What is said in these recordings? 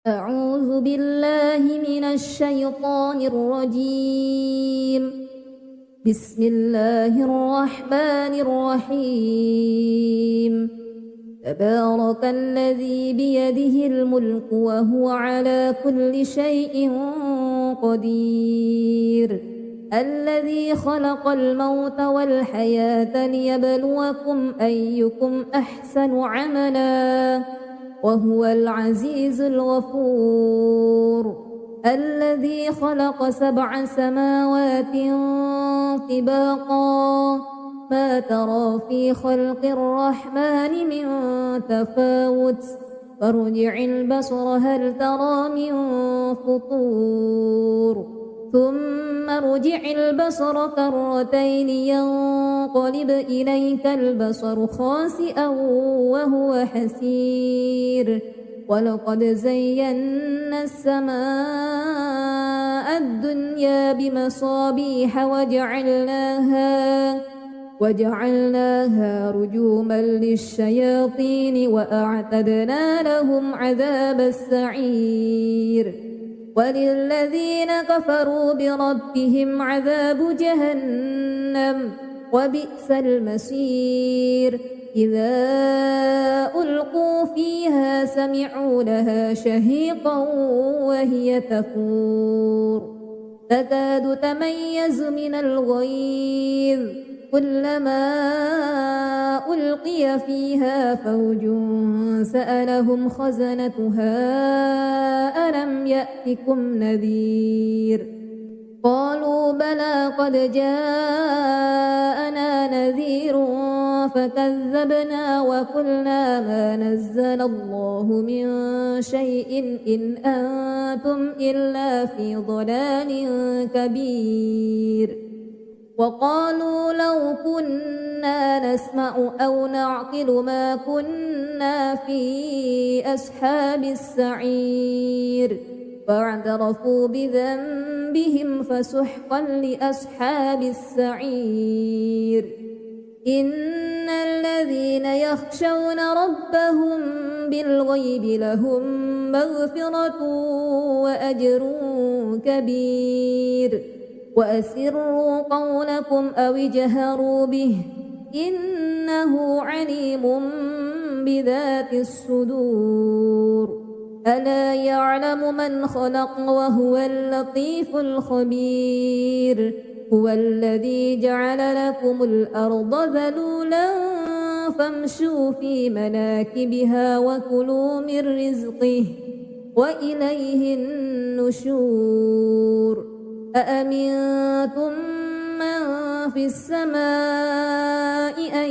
أعوذ بالله من الشيطان الرجيم. بسم الله الرحمن الرحيم. تبارك الذي بيده الملك وهو على كل شيء قدير. الذي خلق الموت والحياة ليبلوكم أيكم أحسن عملا وهو العزيز الغفور. الذي خلق 7 سماوات طباقا ما ترى في خلق الرحمن من تفاوت فارجع البصر هل ترى من فطور ثم ارجع البصر كرتين ينقلب إليك البصر خاسئا وهو حسير. ولقد زينا السماء الدنيا بمصابيح وجعلناها رجوما للشياطين وأعتدنا لهم عذاب السعير. وللذين كفروا بربهم عذاب جهنم وبئس المصير. إذا ألقوا فيها سمعوا لها شهيقا وهي تفور تكاد تميز من الغيظ كلما ألقي فيها فوج سألهم خزنتها ألم يأتكم نذير قالوا بلى قد جاءنا نذير فكذبنا وقلنا ما نزل الله من شيء إن أنتم إلا في ضلال كبير. وقالوا لو كنا نسمع أو نعقل ما كنا في أصحاب السعير فاعترفوا بذنبهم فسحقا لأصحاب السعير. إن الذين يخشون ربهم بالغيب لهم مغفرة وأجر كبير. وأسروا قولكم أو اجهروا به إنه عليم بذات الصدور. ألا يعلم من خلق وهو اللطيف الخبير. هو الذي جعل لكم الأرض ذلولا فامشوا في مناكبها وكلوا من رزقه وإليه النشور. أأمنتم من في السماء أن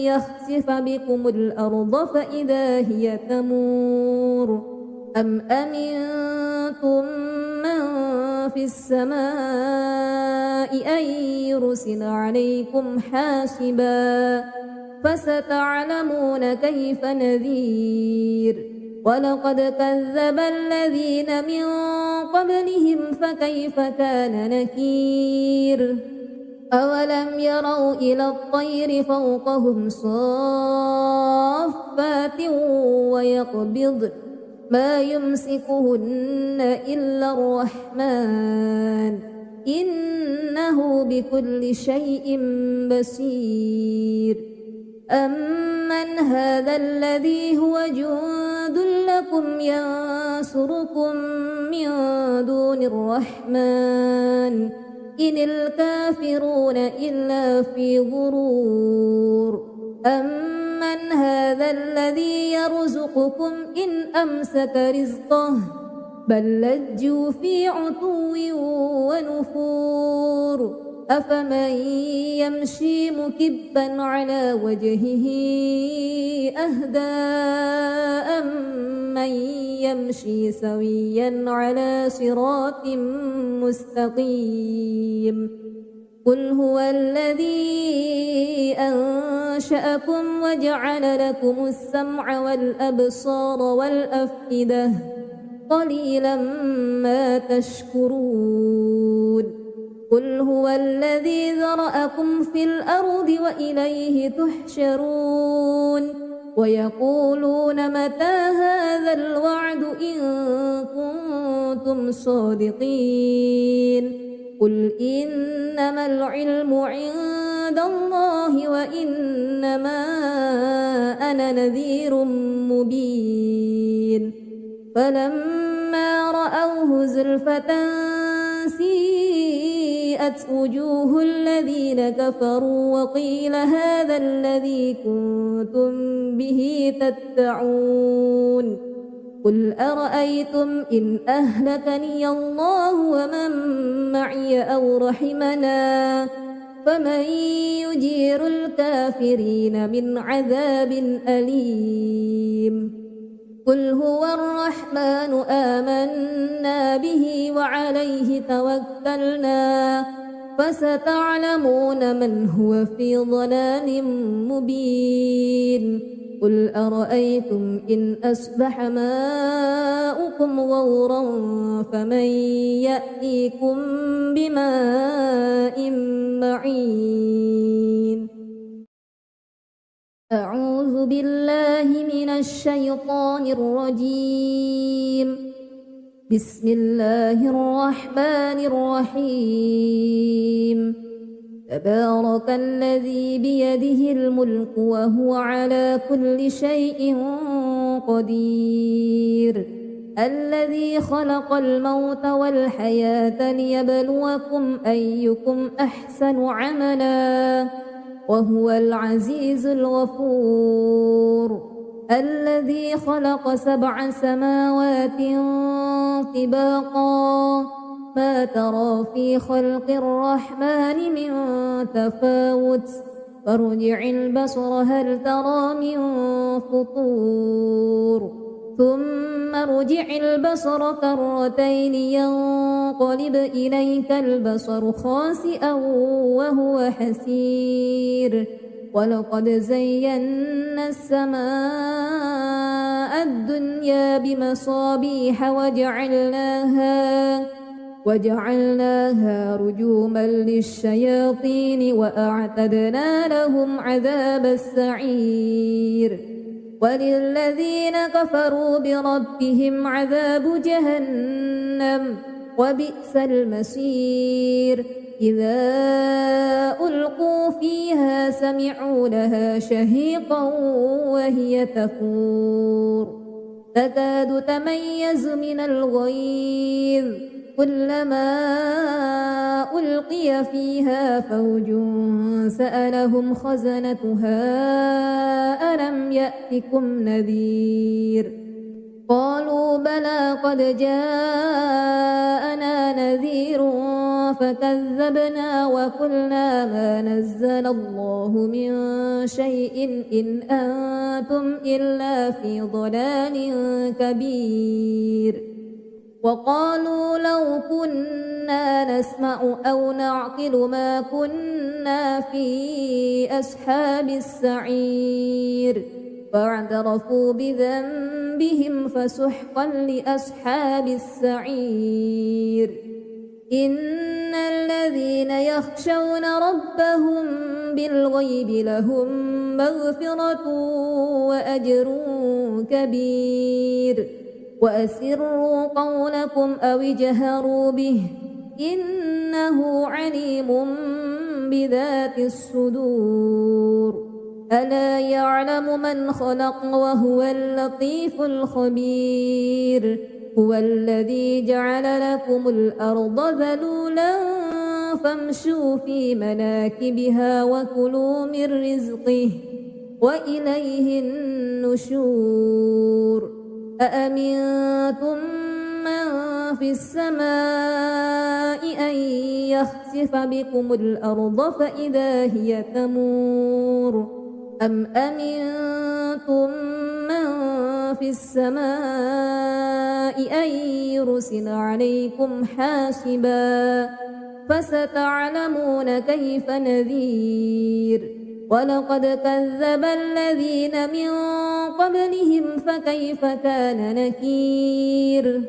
يخسف بكم الأرض فإذا هي تمور أم أمنتم من في السماء أن يرسل عليكم حاسبا فستعلمون كيف نذير. ولقد كذب الذين من قبلهم فكيف كان نكير. أولم يروا إلى الطير فوقهم صافات ويقبضن ما يمسكهن إلا الرحمن إنه بكل شيء بصير. أمن هذا الذي هو جند لكم ينصركم من دون الرحمن إن الكافرون إلا في غرور. أمن هذا الذي يرزقكم إن أمسك رزقه بل لجوا في عتو ونفور. أفمن يمشي مكبا على وجهه أهدى أمن يمشي سويا على صراط مستقيم. قل هو الذي أنشأكم وجعل لكم السمع والأبصار والأفئدة قليلا ما تشكرون. قل هو الذي ذرأكم في الأرض وإليه تحشرون. ويقولون متى هذا الوعد إن كنتم صادقين قل إنما العلم عند الله وإنما أنا نذير مبين فلما رأوه زلفة سيئت وجوه الذين كفروا وقيل هذا الذي كنتم به تدعون قل أرأيتم إن أهلكني الله ومن معي أو رحمنا فمن يجير الكافرين من عذاب أليم قل هو الرحمن آمنا به وعليه توكلنا فستعلمون من هو في ضلال مبين قل أرأيتم إن أصبح ماؤكم غورا فمن يأتيكم بماء معين أعوذ بالله من الشيطان الرجيم بسم الله الرحمن الرحيم تبارك الذي بيده الملك وهو على كل شيء قدير الذي خلق الموت والحياة ليبلوكم أيكم أحسن عملا وهو العزيز الغفور الذي خلق 7 سماوات طباقا ما ترى في خلق الرحمن من تفاوت فارجع البصر هل ترى من فطور ثم ارجع البصر كرتين ينقلب إليك البصر خاسئا وهو حسير ولقد زينا السماء الدنيا بمصابيح وجعلناها رجوما للشياطين وأعتدنا لهم عذاب السعير وللذين كفروا بربهم عذاب جهنم وبئس المصير إذا ألقوا فيها سمعوا لها شهيقا وهي تفور تكاد تميز من الغيظ كلما ألقي فيها فوج سألهم خزنتها ألم يأتكم نذير قالوا بلى قد جاءنا نذير فكذبنا وقلنا ما نزل الله من شيء إن أنتم إلا في ضلال كبير وقالوا لو كنا نسمع أو نعقل ما كنا في أصحاب السعير فاعترفوا بذنبهم فسحقا لأصحاب السعير إن الذين يخشون ربهم بالغيب لهم مغفرة وأجر كبير وأسروا قولكم أو اجهروا به إنه عليم بذات الصدور ألا يعلم من خلق وهو اللطيف الخبير هو الذي جعل لكم الأرض ذلولا فامشوا في مناكبها وكلوا من رزقه وإليه النشور أأمنتم من في السماء أن يخسف بكم الأرض فإذا هي تمور أم أمنتم من في السماء أن يرسل عليكم حاسبا فستعلمون كيف نذير ولقد كذب الذين من قبلهم فكيف كان نكير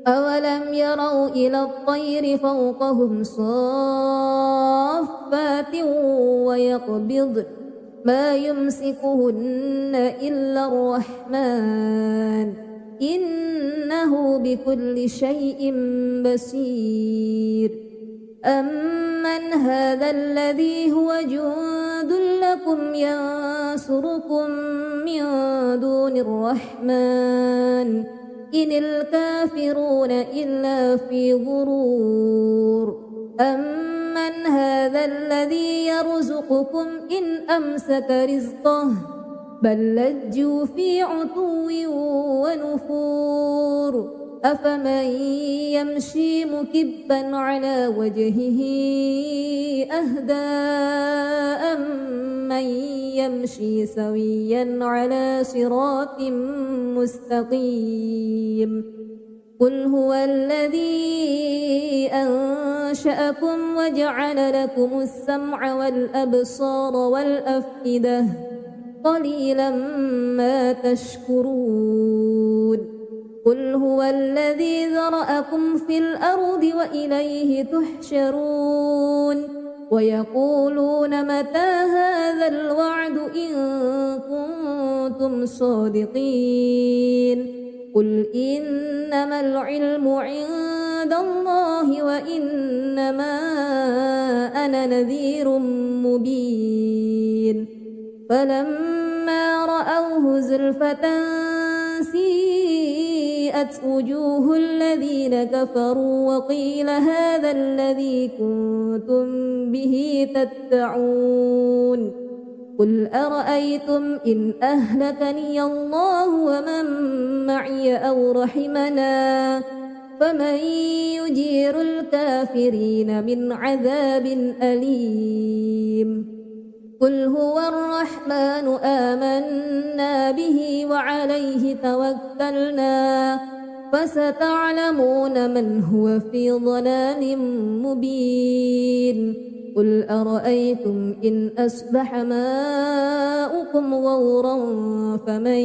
أولم يروا إلى الطير فوقهم صافات ما يمسكهن إلا الرحمن إنه بكل شيء بصير أمن هذا الذي هو جند لكم ينصركم من دون الرحمن إن الكافرون إلا في غرور أمن هذا الذي يرزقكم إن أمسك رزقه بل لجوا في عتو ونفور أفمن يمشي مكبا على وجهه أهدى أمن يمشي سويا على صراط مستقيم قل هو الذي أنشأكم وجعل لكم السمع والأبصار والأفئدة قليلا ما تشكرون قل هو الذي ذرأكم في الأرض وإليه تحشرون ويقولون متى هذا الوعد إن كنتم صادقين قل إنما العلم عند الله وإنما أنا نذير مبين فلما رأوه زلفة سيئت وجوه الذين كفروا وقيل هذا الذي كنتم به تدعون قل أرأيتم إن أهلكني الله ومن معي أو رحمنا فمن يجير الكافرين من عذاب أليم قل هو الرحمن آمنا به وعليه توكلنا فستعلمون من هو في ضلال مبين قل أرأيتم إن أصبح ماؤكم غورا فمن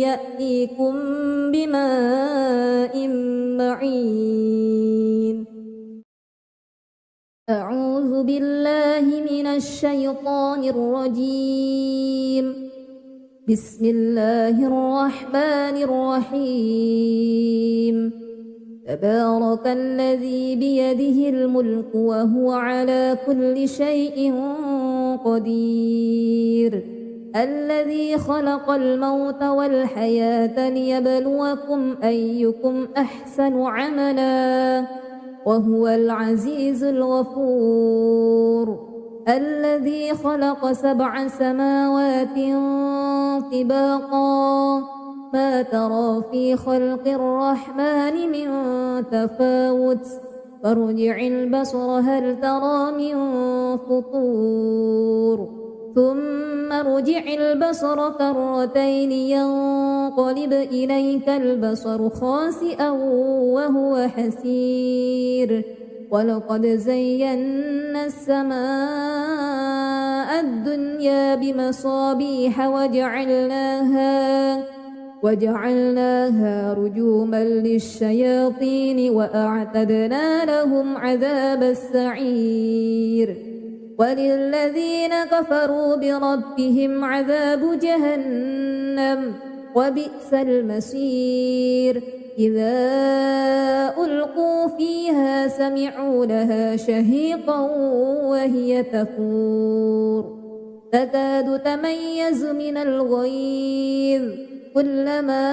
يأتيكم بماء معين أعوذ بالله من الشيطان الرجيم بسم الله الرحمن الرحيم تبارك الذي بيده الملك وهو على كل شيء قدير الذي خلق الموت والحياة ليبلوكم أيكم أحسن عملا وهو العزيز الغفور الذي خلق 7 سماوات طباقا ما ترى في خلق الرحمن من تفاوت فارجع البصر هل ترى من فطور ثم ارجع البصر كرتين ينقلب إليك البصر خاسئا وهو حسير ولقد زينا السماء الدنيا بمصابيح وجعلناها رجوما للشياطين وأعتدنا لهم عذاب السعير وللذين كفروا بربهم عذاب جهنم وبئس المصير إذا ألقوا فيها سمعوا لها شهيقا وهي تفور تكاد تميز من الغيظ كلما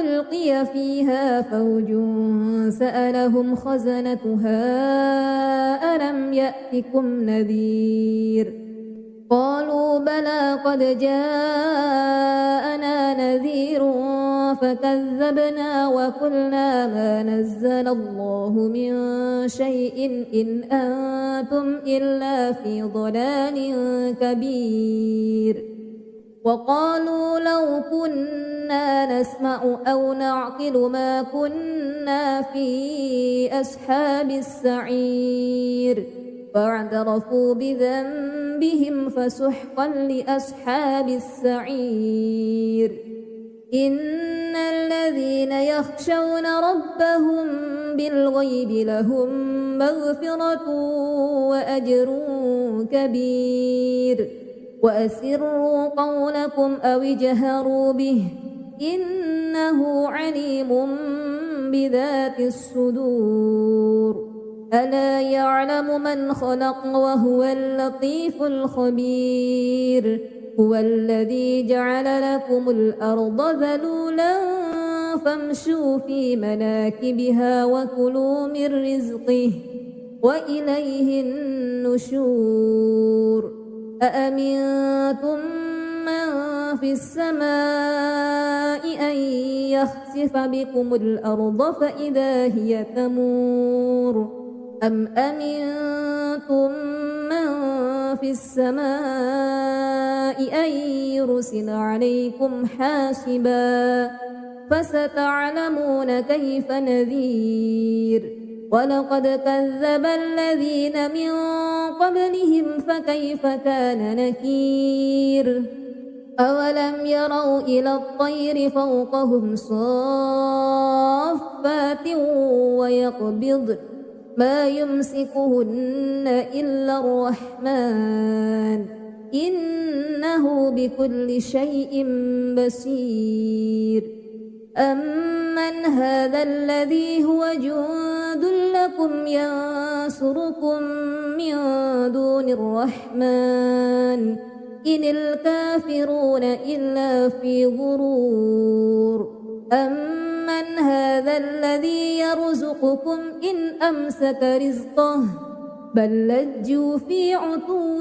ألقي فيها فوج سألهم خزنتها ألم يأتكم نذير قالوا بلى قد جاءنا نذير فكذبنا وقلنا ما نزل الله من شيء إن أنتم إلا في ضلال كبير وقالوا لو كنا نسمع أو نعقل ما كنا في أصحاب السعير فاعترفوا بذنبهم فسحقا لأصحاب السعير إن الذين يخشون ربهم بالغيب لهم مغفرة وأجر كبير وأسروا قولكم أو اجهروا به إنه عليم بذات الصدور ألا يعلم من خلق وهو اللطيف الخبير هو الذي جعل لكم الأرض ذلولا فامشوا في مناكبها وكلوا من رزقه وإليه النشور أأمنتم من في السماء أن يخسف بكم الأرض فإذا هي تمور أم أمنتم من في السماء أن يرسل عليكم حاسبا فستعلمون كيف نذير ولقد كذب الذين من قبلهم فكيف كان نكير أولم يروا إلى الطير فوقهم صافات ويقبضن ما يمسكهن إلا الرحمن إنه بكل شيء بصير أمن هذا الذي هو جند لكم ينصركم من دون الرحمن إن الكافرون إلا في غرور أمن هذا الذي يرزقكم إن أمسك رزقه بل لجوا في عتو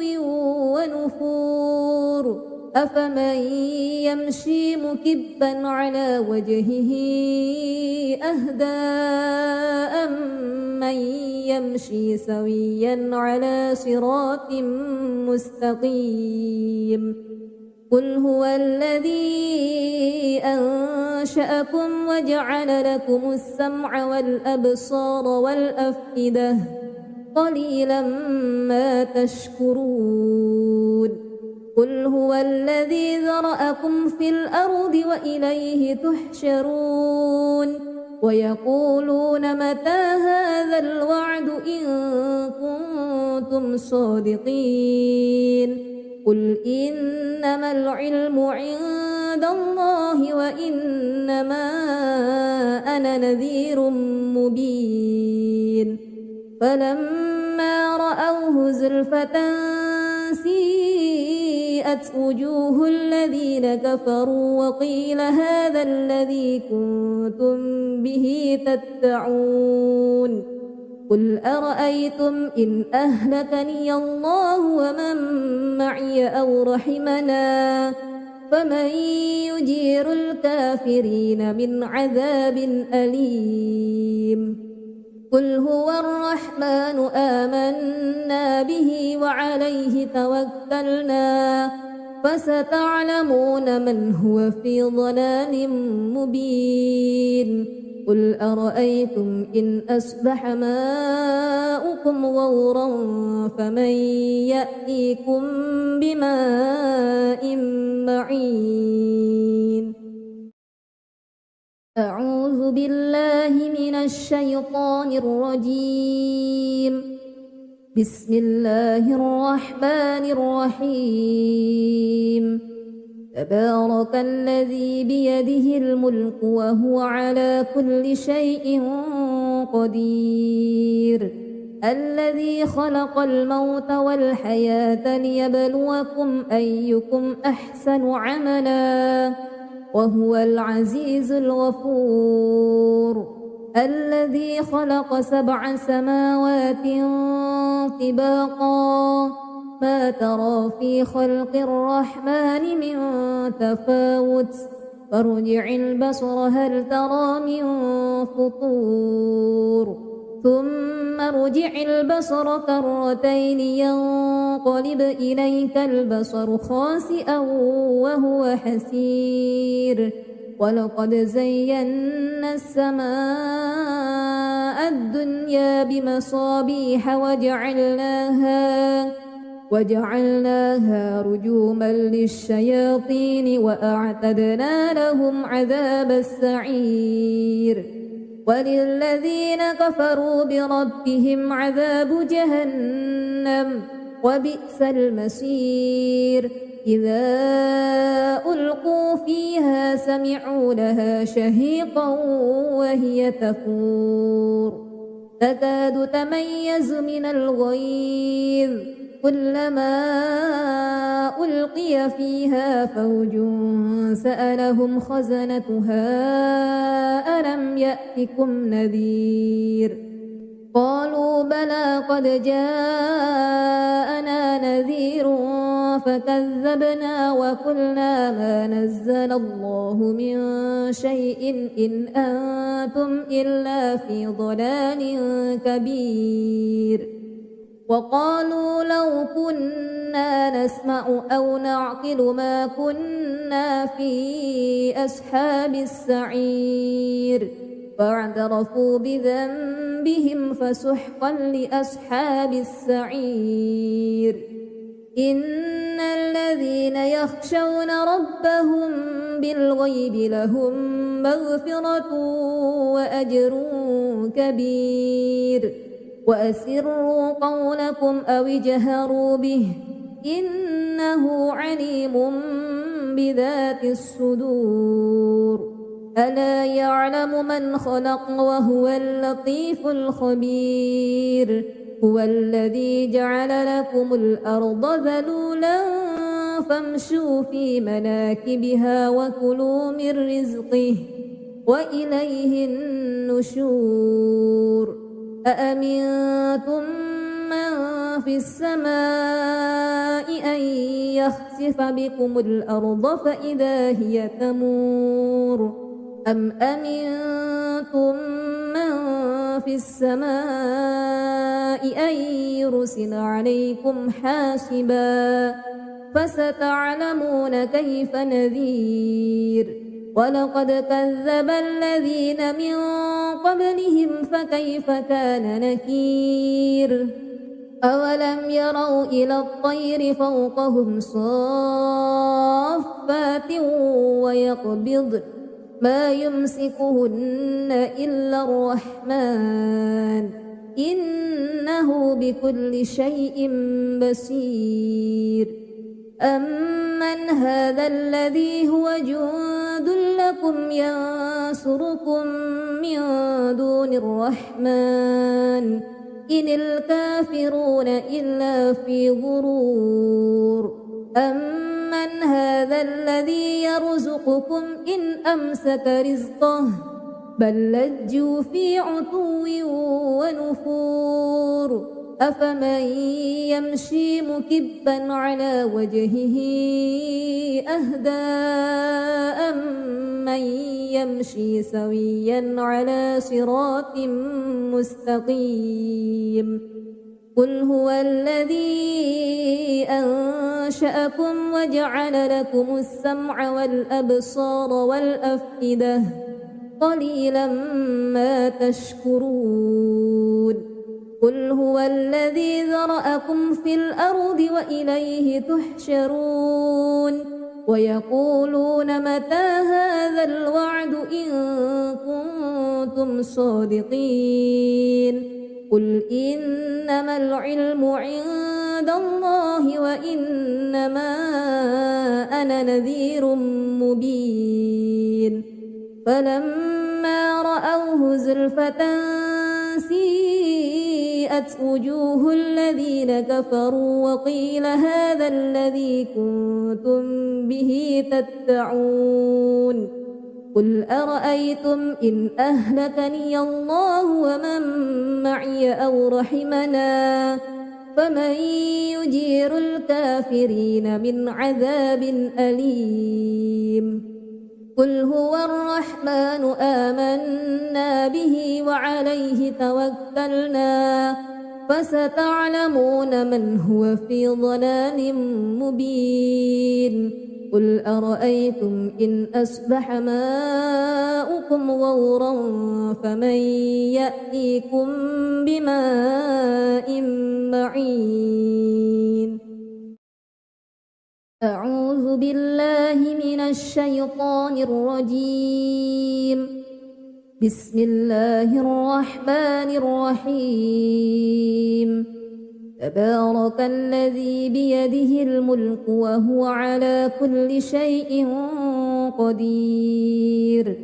ونفور أفمن يمشي مكبا على وجهه أهدى أمن يمشي سويا على صراط مستقيم قل هو الذي أنشأكم وجعل لكم السمع والأبصار والأفئدة قليلا ما تشكرون قل هو الذي ذرأكم في الأرض وإليه تحشرون ويقولون متى هذا الوعد إن كنتم صادقين قل إنما العلم عند الله وإنما أنا نذير مبين فلما رأوه زلفة سيئت وجوه الذين كفروا وقيل هذا الذي كنتم به تدعون قل أرأيتم إن أهلكني الله ومن معي أو رحمنا فمن يجير الكافرين من عذاب أليم قل هو الرحمن آمنا به وعليه توكلنا فستعلمون من هو في ضلال مبين قل أرأيتم إن أصبح ماؤكم غورا فمن يأتيكم بماء معين أعوذ بالله من الشيطان الرجيم بسم الله الرحمن الرحيم تبارك الذي بيده الملك وهو على كل شيء قدير الذي خلق الموت والحياة ليبلوكم أيكم أحسن عملا وهو العزيز الغفور الذي خلق 7 سماوات طباقا ما ترى في خلق الرحمن من تفاوت فارجع البصر هل ترى من فطور ثم ارجع البصر كرتين ينقلب إليك البصر خاسئا وهو حسير ولقد زينا السماء الدنيا بمصابيح وجعلناها رجوما للشياطين وأعتدنا لهم عذاب السعير وللذين كفروا بربهم عذاب جهنم وبئس المصير إذا ألقوا فيها سمعوا لها شهيقا وهي تفور تكاد تميز من الغيظ كلما ألقي فيها فوج سألهم خزنتها ألم يأتكم نذير قالوا بلى قد جاءنا نذير فكذبنا وقلنا ما نزل الله من شيء إن أنتم إلا في ضلال كبير وقالوا لو كنا نسمع أو نعقل ما كنا في أصحاب السعير فاعترفوا بذنبهم فسحقا لأصحاب السعير إن الذين يخشون ربهم بالغيب لهم مغفرة وأجر كبير وأسروا قولكم أو اجهروا به إنه عليم بذات الصدور ألا يعلم من خلق وهو اللطيف الخبير هو الذي جعل لكم الأرض ذلولا فامشوا في مناكبها وكلوا من رزقه وإليه النشور أأمنتم من في السماء أن يخسف بكم الأرض فإذا هي تمور أم أمنتم من في السماء أن يرسل عليكم حاسبا فستعلمون كيف نذير ولقد كذب الذين من قبلهم فكيف كان نكير أولم يروا إلى الطير فوقهم صافات ويقبض ما يمسكهن إلا الرحمن إنه بكل شيء بصير أمن هذا الذي هو جند لكم ينصركم من دون الرحمن إن الكافرون إلا في غرور أمن هذا الذي يرزقكم إن أمسك رزقه بل لجوا في عتو ونفور أفمن يمشي مكبا على وجهه أهدى أمن يمشي سويا على صراط مستقيم قل هو الذي أنشأكم وجعل لكم السمع والأبصار والأفئدة قليلا ما تشكرون قل هو الذي ذرأكم في الأرض وإليه تحشرون ويقولون متى هذا الوعد إن كنتم صادقين قل إنما العلم عند الله وإنما أنا نذير مبين فلما رأوه زلفة سيئت وجوه الذين كفروا وقيل هذا الذي كنتم به تدعون قل أرأيتم إن أهلكني الله ومن معي أو رحمنا فمن يجير الكافرين من عذاب أليم قل هو الرحمن آمنا به وعليه توكلنا فستعلمون من هو في ضلال مبين قل أرأيتم إن أصبح ماؤكم غورا فمن يأتيكم بماء معين أعوذ بالله من الشيطان الرجيم بسم الله الرحمن الرحيم تبارك الذي بيده الملك وهو على كل شيء قدير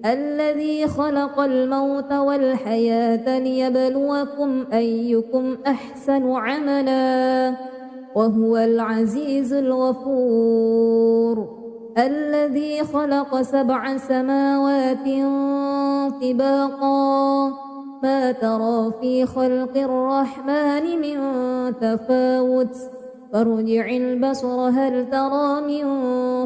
الذي خلق الموت والحياة ليبلوكم أيكم أحسن عملا وهو العزيز الغفور الذي خلق 7 سماوات طباقا ما ترى في خلق الرحمن من تفاوت فارجع البصر هل ترى من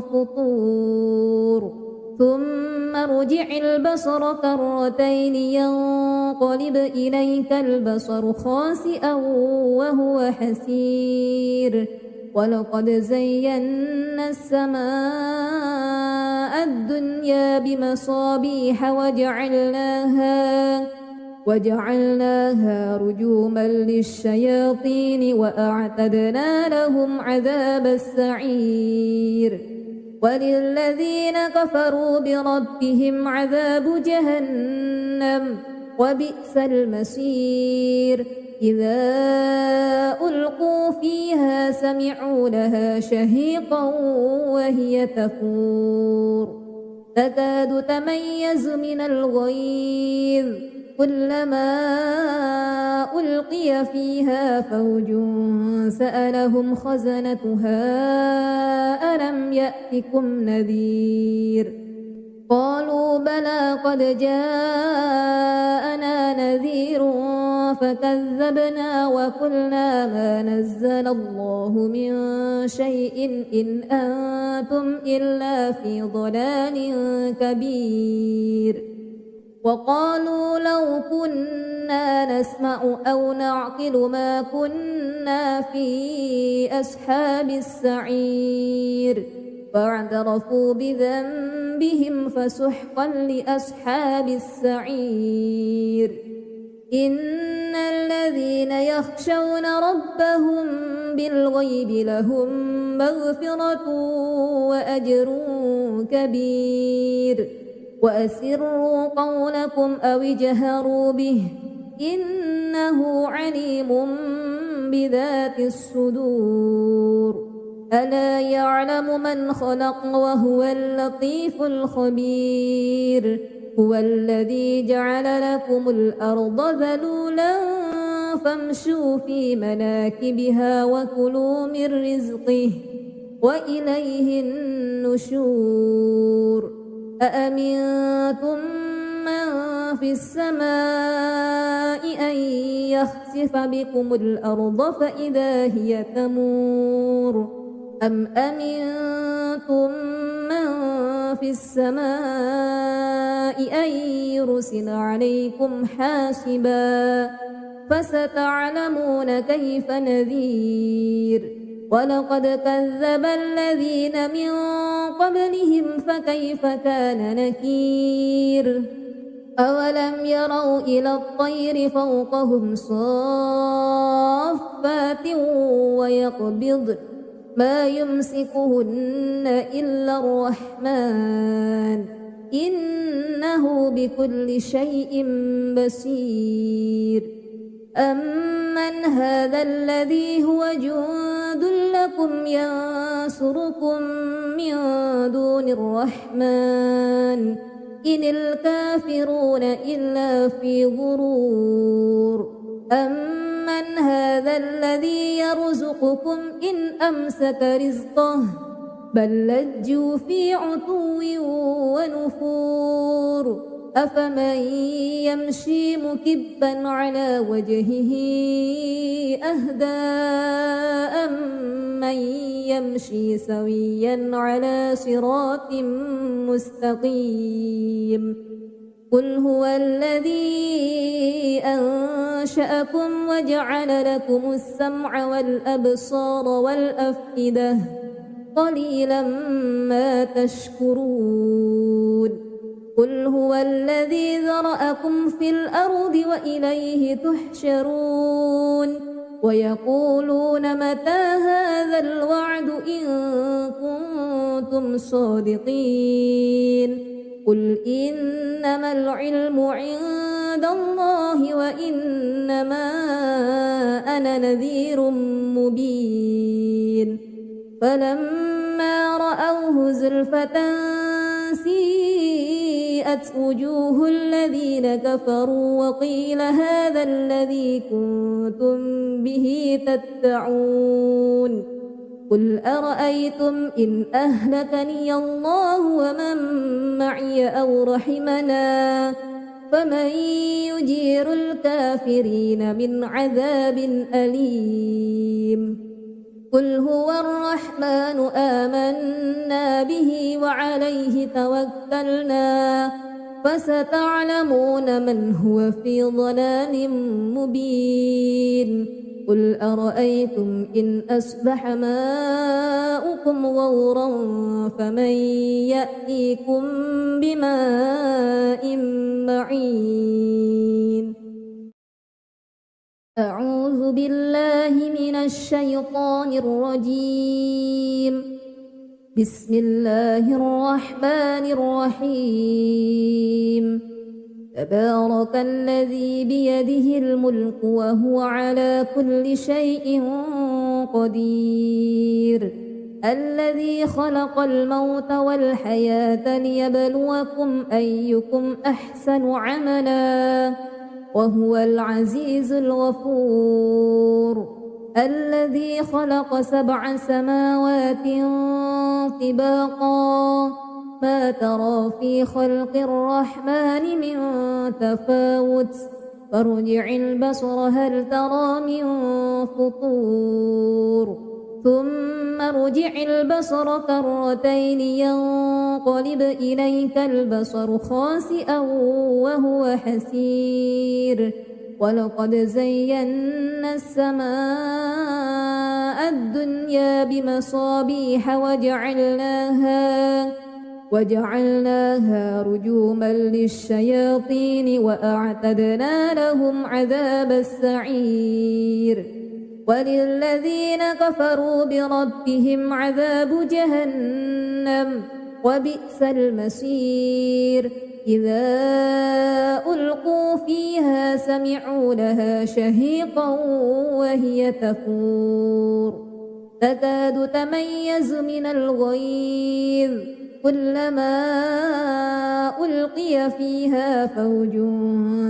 فطور ثم ارجع البصر كرتين ينقلب إليك البصر خاسئا وهو حسير ولقد زينا السماء الدنيا بمصابيح وجعلناها رجوما للشياطين وأعتدنا لهم عذاب السعير وللذين كفروا بربهم عذاب جهنم وبئس المصير إذا ألقوا فيها سمعوا لها شهيقا وهي تفور تكاد تميز من الغيظ كلما ألقي فيها فوج سألهم خزنتها ألم يأتكم نذير قالوا بلى قد جاءنا نذير فكذبنا وقلنا ما نزل الله من شيء إن أنتم إلا في ضلال كبير وقالوا لو كنا نسمع أو نعقل ما كنا في أصحاب السعير فاعترفوا بذنبهم فسحقا لأصحاب السعير إن الذين يخشون ربهم بالغيب لهم مغفرة وأجر كبير وأسروا قولكم أو اجهروا به إنه عليم بذات الصدور ألا يعلم من خلق وهو اللطيف الخبير هو الذي جعل لكم الأرض ذلولا فامشوا في مناكبها وكلوا من رزقه وإليه النشور أأمنتم من في السماء أن يخسف بكم الأرض فإذا هي تمور أم أمنتم من في السماء أن يرسل عليكم حاسبا فستعلمون كيف نذير ولقد كذب الذين من قبلهم فكيف كان نكير أولم يروا إلى الطير فوقهم صافات ويقبضن ما يمسكهن إلا الرحمن إنه بكل شيء بصير أمن هذا الذي هو جند لكم ينصركم من دون الرحمن إن الكافرون إلا في غرور أمن هذا الذي يرزقكم إن أمسك رزقه بل لجوا في عتو ونفور أفمن يمشي مكبا على وجهه أهدى أمن يمشي سويا على صراط مستقيم قل هو الذي أنشأكم وجعل لكم السمع والأبصار والأفئدة قليلا ما تشكرون قل هو الذي ذرأكم في الأرض وإليه تحشرون ويقولون متى هذا الوعد إن كنتم صادقين قل إنما العلم عند عند الله وإنما أنا نذير مبين فلما رأوه زلفة سيئت وجوه الذين كفروا وقيل هذا الذي كنتم به تدعون قل أرأيتم إن أهلكني الله ومن معي أو رحمنا فمن يجير الكافرين من عذاب أليم قل هو الرحمن آمنا به وعليه توكلنا فستعلمون من هو في ضلال مبين قل أرأيتم إن أصبح ماؤكم غورا فمن يأتيكم بماء معين أعوذ بالله من الشيطان الرجيم بسم الله الرحمن الرحيم تبارك الذي بيده الملك وهو على كل شيء قدير الذي خلق الموت والحياة ليبلوكم أيكم أحسن عملا وهو العزيز الغفور الذي خلق 7 سماوات طباقا ما ترى في خلق الرحمن من تفاوت فارجع البصر هل ترى من فطور ثم ارجع البصر كرتين ينقلب إليك البصر خاسئا وهو حسير ولقد زينا السماء الدنيا بمصابيح وجعلناها رجوما للشياطين وأعتدنا لهم عذاب السعير وللذين كفروا بربهم عذاب جهنم وبئس المصير إذا ألقوا فيها سمعوا لها شهيقا وهي تفور تكاد تميز من الغيظ كلما ألقي فيها فوج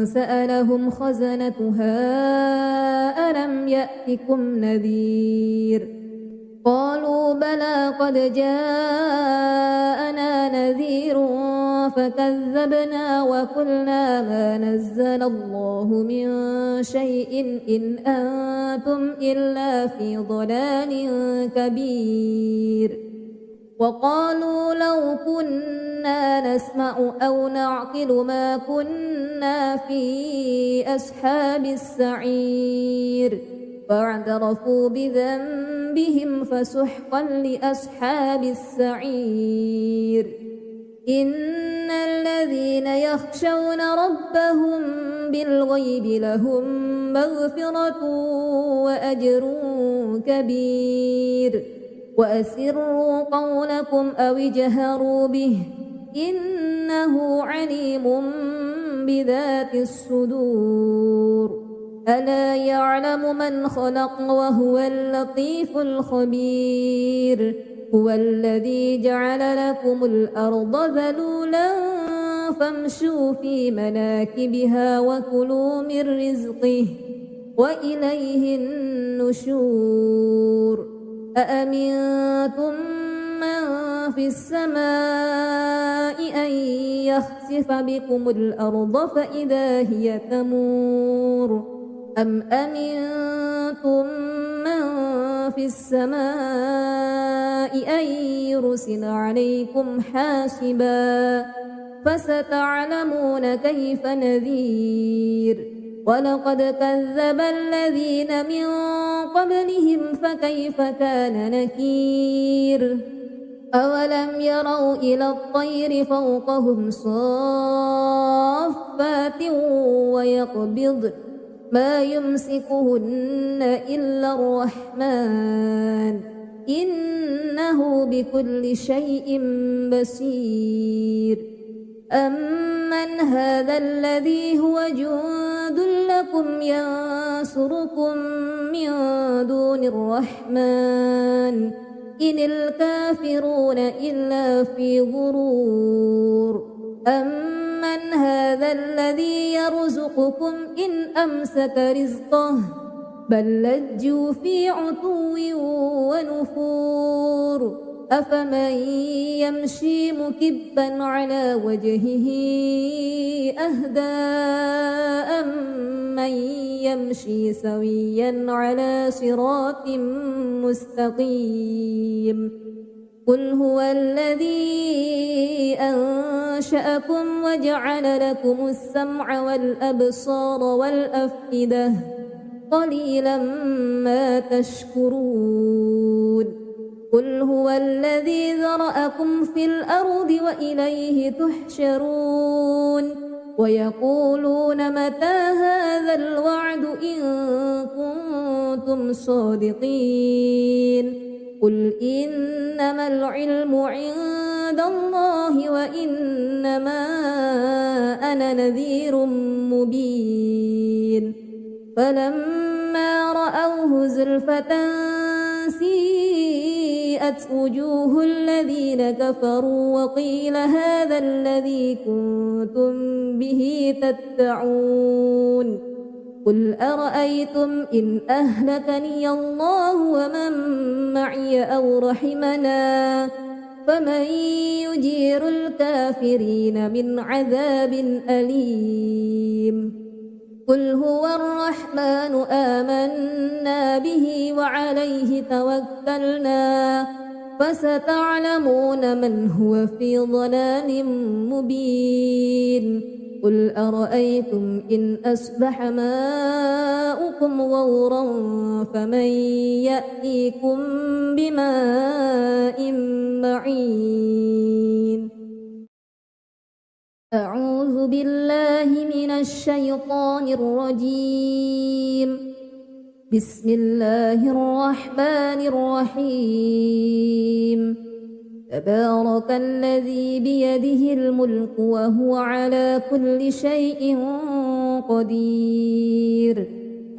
سألهم خزنتها ألم يأتكم نذير قالوا بلى قد جاءنا نذير فكذبنا وقلنا ما نزل الله من شيء إن أنتم إلا في ضلال كبير وقالوا لو كنا نسمع أو نعقل ما كنا في أصحاب السعير فاعترفوا بذنبهم فسحقا لأصحاب السعير إن الذين يخشون ربهم بالغيب لهم مغفرة وأجر كبير وأسروا قولكم أو اجهروا به إنه عليم بذات الصدور ألا يعلم من خلق وهو اللطيف الخبير هو الذي جعل لكم الأرض ذلولا فامشوا في مناكبها وكلوا من رزقه وإليه النشور أأمنتم من في السماء أن يخسف بكم الأرض فإذا هي تمور أم أمنتم من في السماء أن يرسل عليكم حاسبا فستعلمون كيف نذير ولقد كذب الذين من قبلهم فكيف كان نكير أولم يروا إلى الطير فوقهم صافات ويقبض ما يمسكهن إلا الرحمن إنه بكل شيء بصير أمن هذا الذي هو جند لكم ينصركم من دون الرحمن إن الكافرون إلا في غرور أمن هذا الذي يرزقكم إن أمسك رزقه بل لجوا في عتو ونفور أفمن يمشي مكبا على وجهه أهدى أمن يمشي سويا على صراط مستقيم قل هو الذي أنشأكم وجعل لكم السمع والأبصار والأفئدة قليلا ما تشكرون قل هو الذي ذرأكم في الأرض وإليه تحشرون ويقولون متى هذا الوعد إن كنتم صادقين قل إنما العلم عند الله وإنما أنا نذير مبين فلما رأوه زلفة سيئت وجوه الذين كفروا وقيل هذا الذي كنتم به تدعون قل أرأيتم إن أهلكني الله ومن معي أو رحمنا فمن يجير الكافرين من عذاب أليم قل هو الرحمن آمنا به وعليه توكلنا فستعلمون من هو في ضلال مبين قل أرأيتم إن أصبح ماؤكم غورا فمن يأتيكم بماء معين أعوذ بالله من الشيطان الرجيم بسم الله الرحمن الرحيم تبارك الذي بيده الملك وهو على كل شيء قدير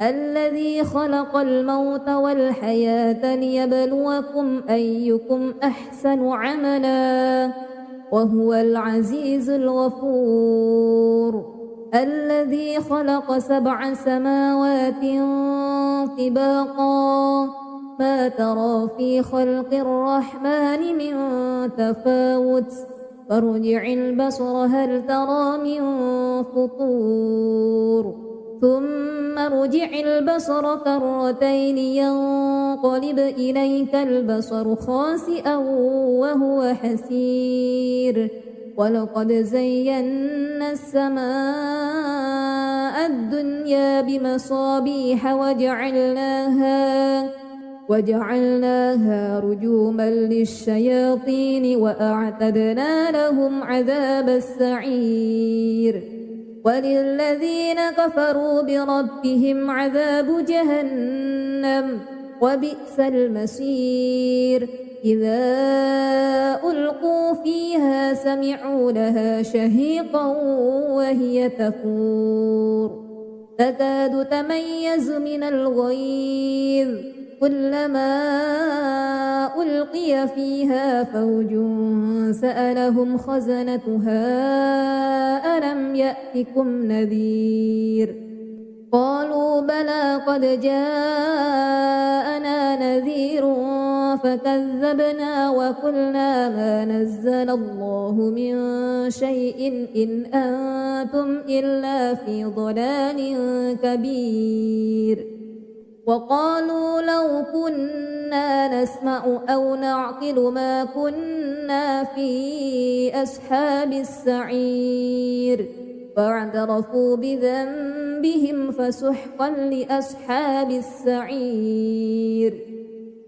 الذي خلق الموت والحياة ليبلوكم أيكم أحسن عملا وهو العزيز الغفور الذي خلق 7 سماوات طباقا ما ترى في خلق الرحمن من تفاوت فارجع البصر هل ترى من فطور ثم ارجع البصر كرتين ينقلب إليك البصر خاسئا وهو حسير ولقد زينا السماء الدنيا بمصابيح وجعلناها رجوما للشياطين وأعتدنا لهم عذاب السعير وللذين كفروا بربهم عذاب جهنم وبئس المصير إذا ألقوا فيها سمعوا لها شهيقا وهي تفور تكاد تميز من الغيظ كلما ألقي فيها فوج سألهم خزنتها ألم يأتكم نذير قالوا بلى قد جاءنا نذير فكذبنا وقلنا ما نزل الله من شيء إن أنتم إلا في ضلال كبير وقالوا لو كنا نسمع أو نعقل ما كنا في أصحاب السعير فاعترفوا بذنبهم فسحقا لأصحاب السعير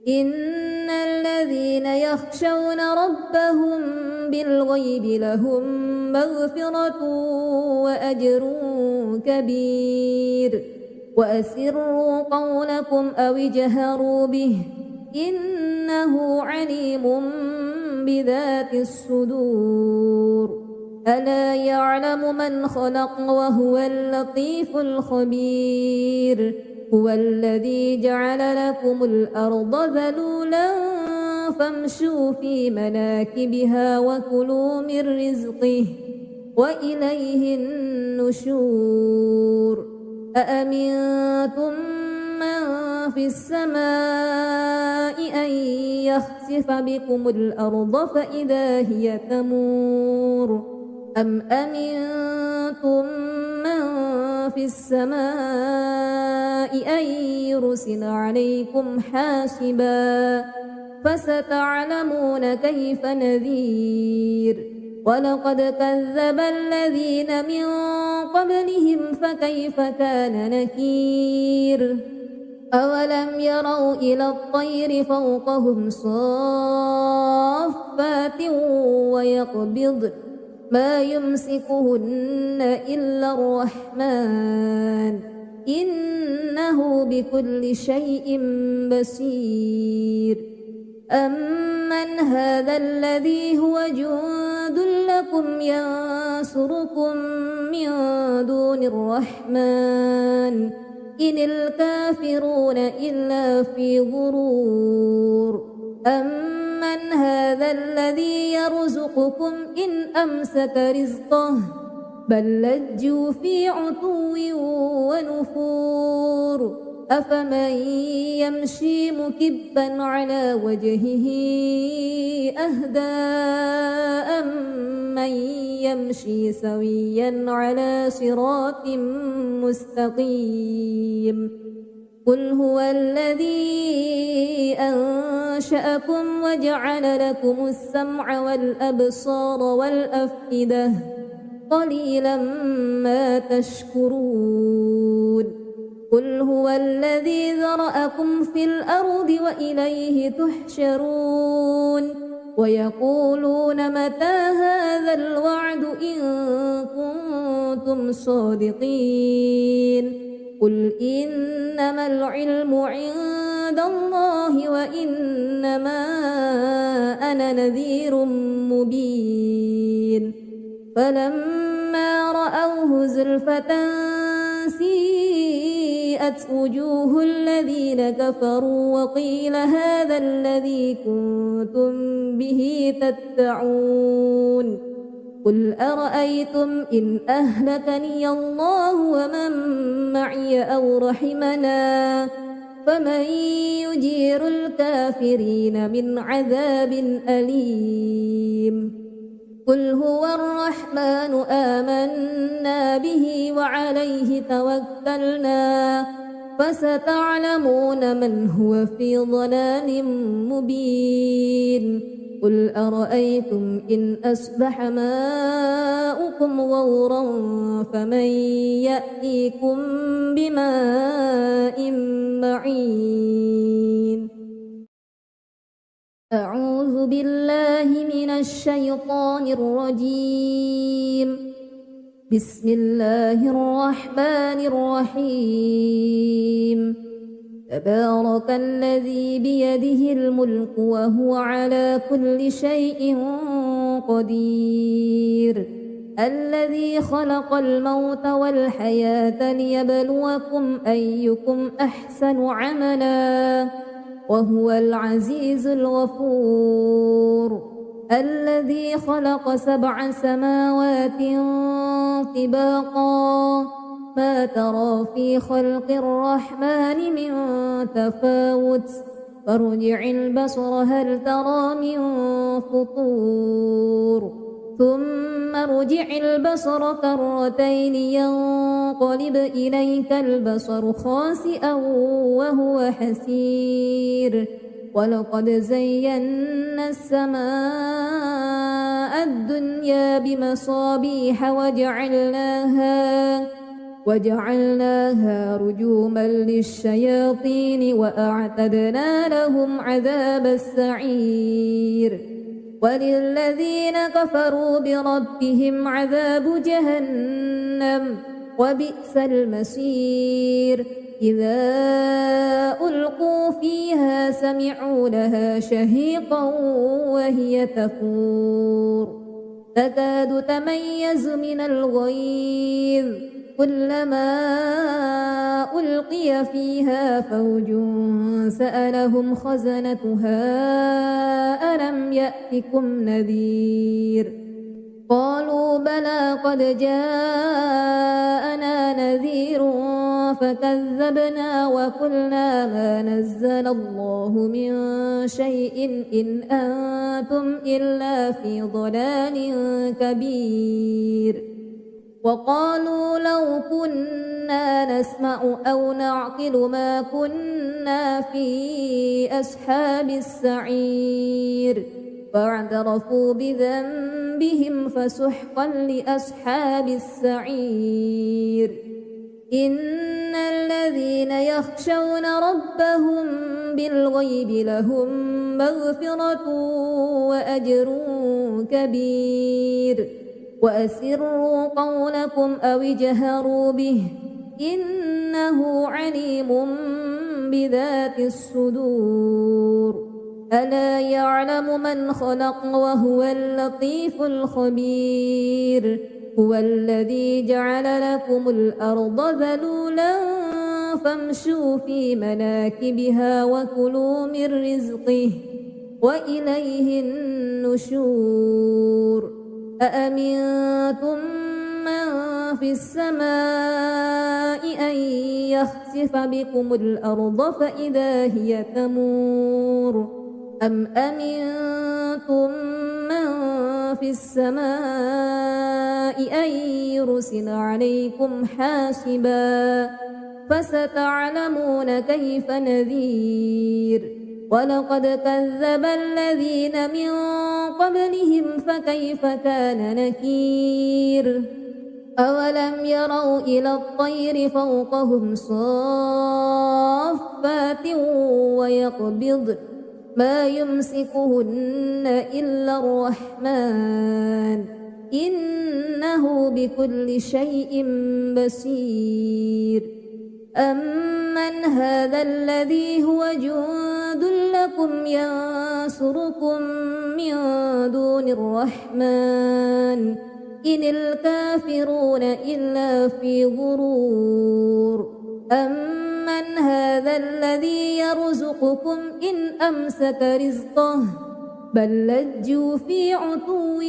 إن الذين يخشون ربهم بالغيب لهم مغفرة وأجر كبير وأسروا قولكم أو اجهروا به إنه عليم بذات الصدور ألا يعلم من خلق وهو اللطيف الخبير هو الذي جعل لكم الأرض ذلولا فامشوا في مناكبها وكلوا من رزقه وإليه النشور أأمنتم من في السماء أن يخسف بكم الأرض فإذا هي تمور أم أمنتم من في السماء أن يرسل عليكم حاسبا فستعلمون كيف نذير ولقد كذب الذين من قبلهم فكيف كان نكير أولم يروا إلى الطير فوقهم صافات ويقبضن ما يمسكهن إلا الرحمن إنه بكل شيء بصير أمن هذا الذي هو جند لكم ينصركم من دون الرحمن إن الكافرون إلا في غرور أمن هذا الذي يرزقكم إن أمسك رزقه بل لجوا في عتو ونفور أفمن يمشي مكبا على وجهه أهدى أمن يمشي سويا على صراط مستقيم قل هو الذي أنشأكم وجعل لكم السمع والأبصار والأفئدة قليلا ما تشكرون قل هو الذي ذرأكم في الأرض وإليه تحشرون ويقولون متى هذا الوعد إن كنتم صادقين قل إنما العلم عند الله وإنما أنا نذير مبين فلما رأوه زلفة سيئت وجوه الذين كفروا وقيل هذا الذي كنتم به تدعون قل أرأيتم إن أهلكني الله ومن معي أو رحمنا فمن يجير الكافرين من عذاب أليم قل هو الرحمن آمنا به وعليه توكلنا فستعلمون من هو في ضلال مبين قل أرأيتم إن أصبح ماؤكم غورا فمن يأتيكم بماء معين أعوذ بالله من الشيطان الرجيم بسم الله الرحمن الرحيم تبارك الذي بيده الملك وهو على كل شيء قدير الذي خلق الموت والحياة ليبلوكم أيكم أحسن عملا وهو العزيز الغفور الذي خلق 7 سماوات طباقا ما ترى في خلق الرحمن من تفاوت فارجع البصر هل ترى من فطور ثم ارجع البصر كرتين ينقلب إليك البصر خاسئا وهو حسير ولقد زينا السماء الدنيا بمصابيح وجعلناها رجوما للشياطين وأعتدنا لهم عذاب السعير وللذين كفروا بربهم عذاب جهنم وبئس المصير إذا ألقوا فيها سمعوا لها شهيقا وهي تفور تكاد تميز من الغيظ كلما ألقي فيها فوج سألهم خزنتها ألم يأتكم نذير قالوا بلى قد جاءنا نذير فكذبنا وقلنا ما نزل الله من شيء إن أنتم إلا في ضلال كبير وقالوا لو كنا نسمع أو نعقل ما كنا في أصحاب السعير فاعترفوا بذنبهم فسحقا لأصحاب السعير إن الذين يخشون ربهم بالغيب لهم مغفرة وأجر كبير وأسروا قولكم أو اجهروا به إنه عليم بذات الصدور ألا يعلم من خلق وهو اللطيف الخبير هو الذي جعل لكم الأرض ذلولا فامشوا في مناكبها وكلوا من رزقه وإليه النشور أأمنتم من في السماء أن يخسف بكم الأرض فإذا هي تمور أم أمنتم من في السماء أن يرسل عليكم حاسبا فستعلمون كيف نذير ولقد كذب الذين من قبلهم فكيف كان نكير أولم يروا إلى الطير فوقهم صافات ويقبض ما يمسكهن إلا الرحمن إنه بكل شيء بصير أمن هذا الذي هو جند لكم ينصركم من دون الرحمن إن الكافرون إلا في غرور أمن هذا الذي يرزقكم إن أمسك رزقه بل لجوا في عتو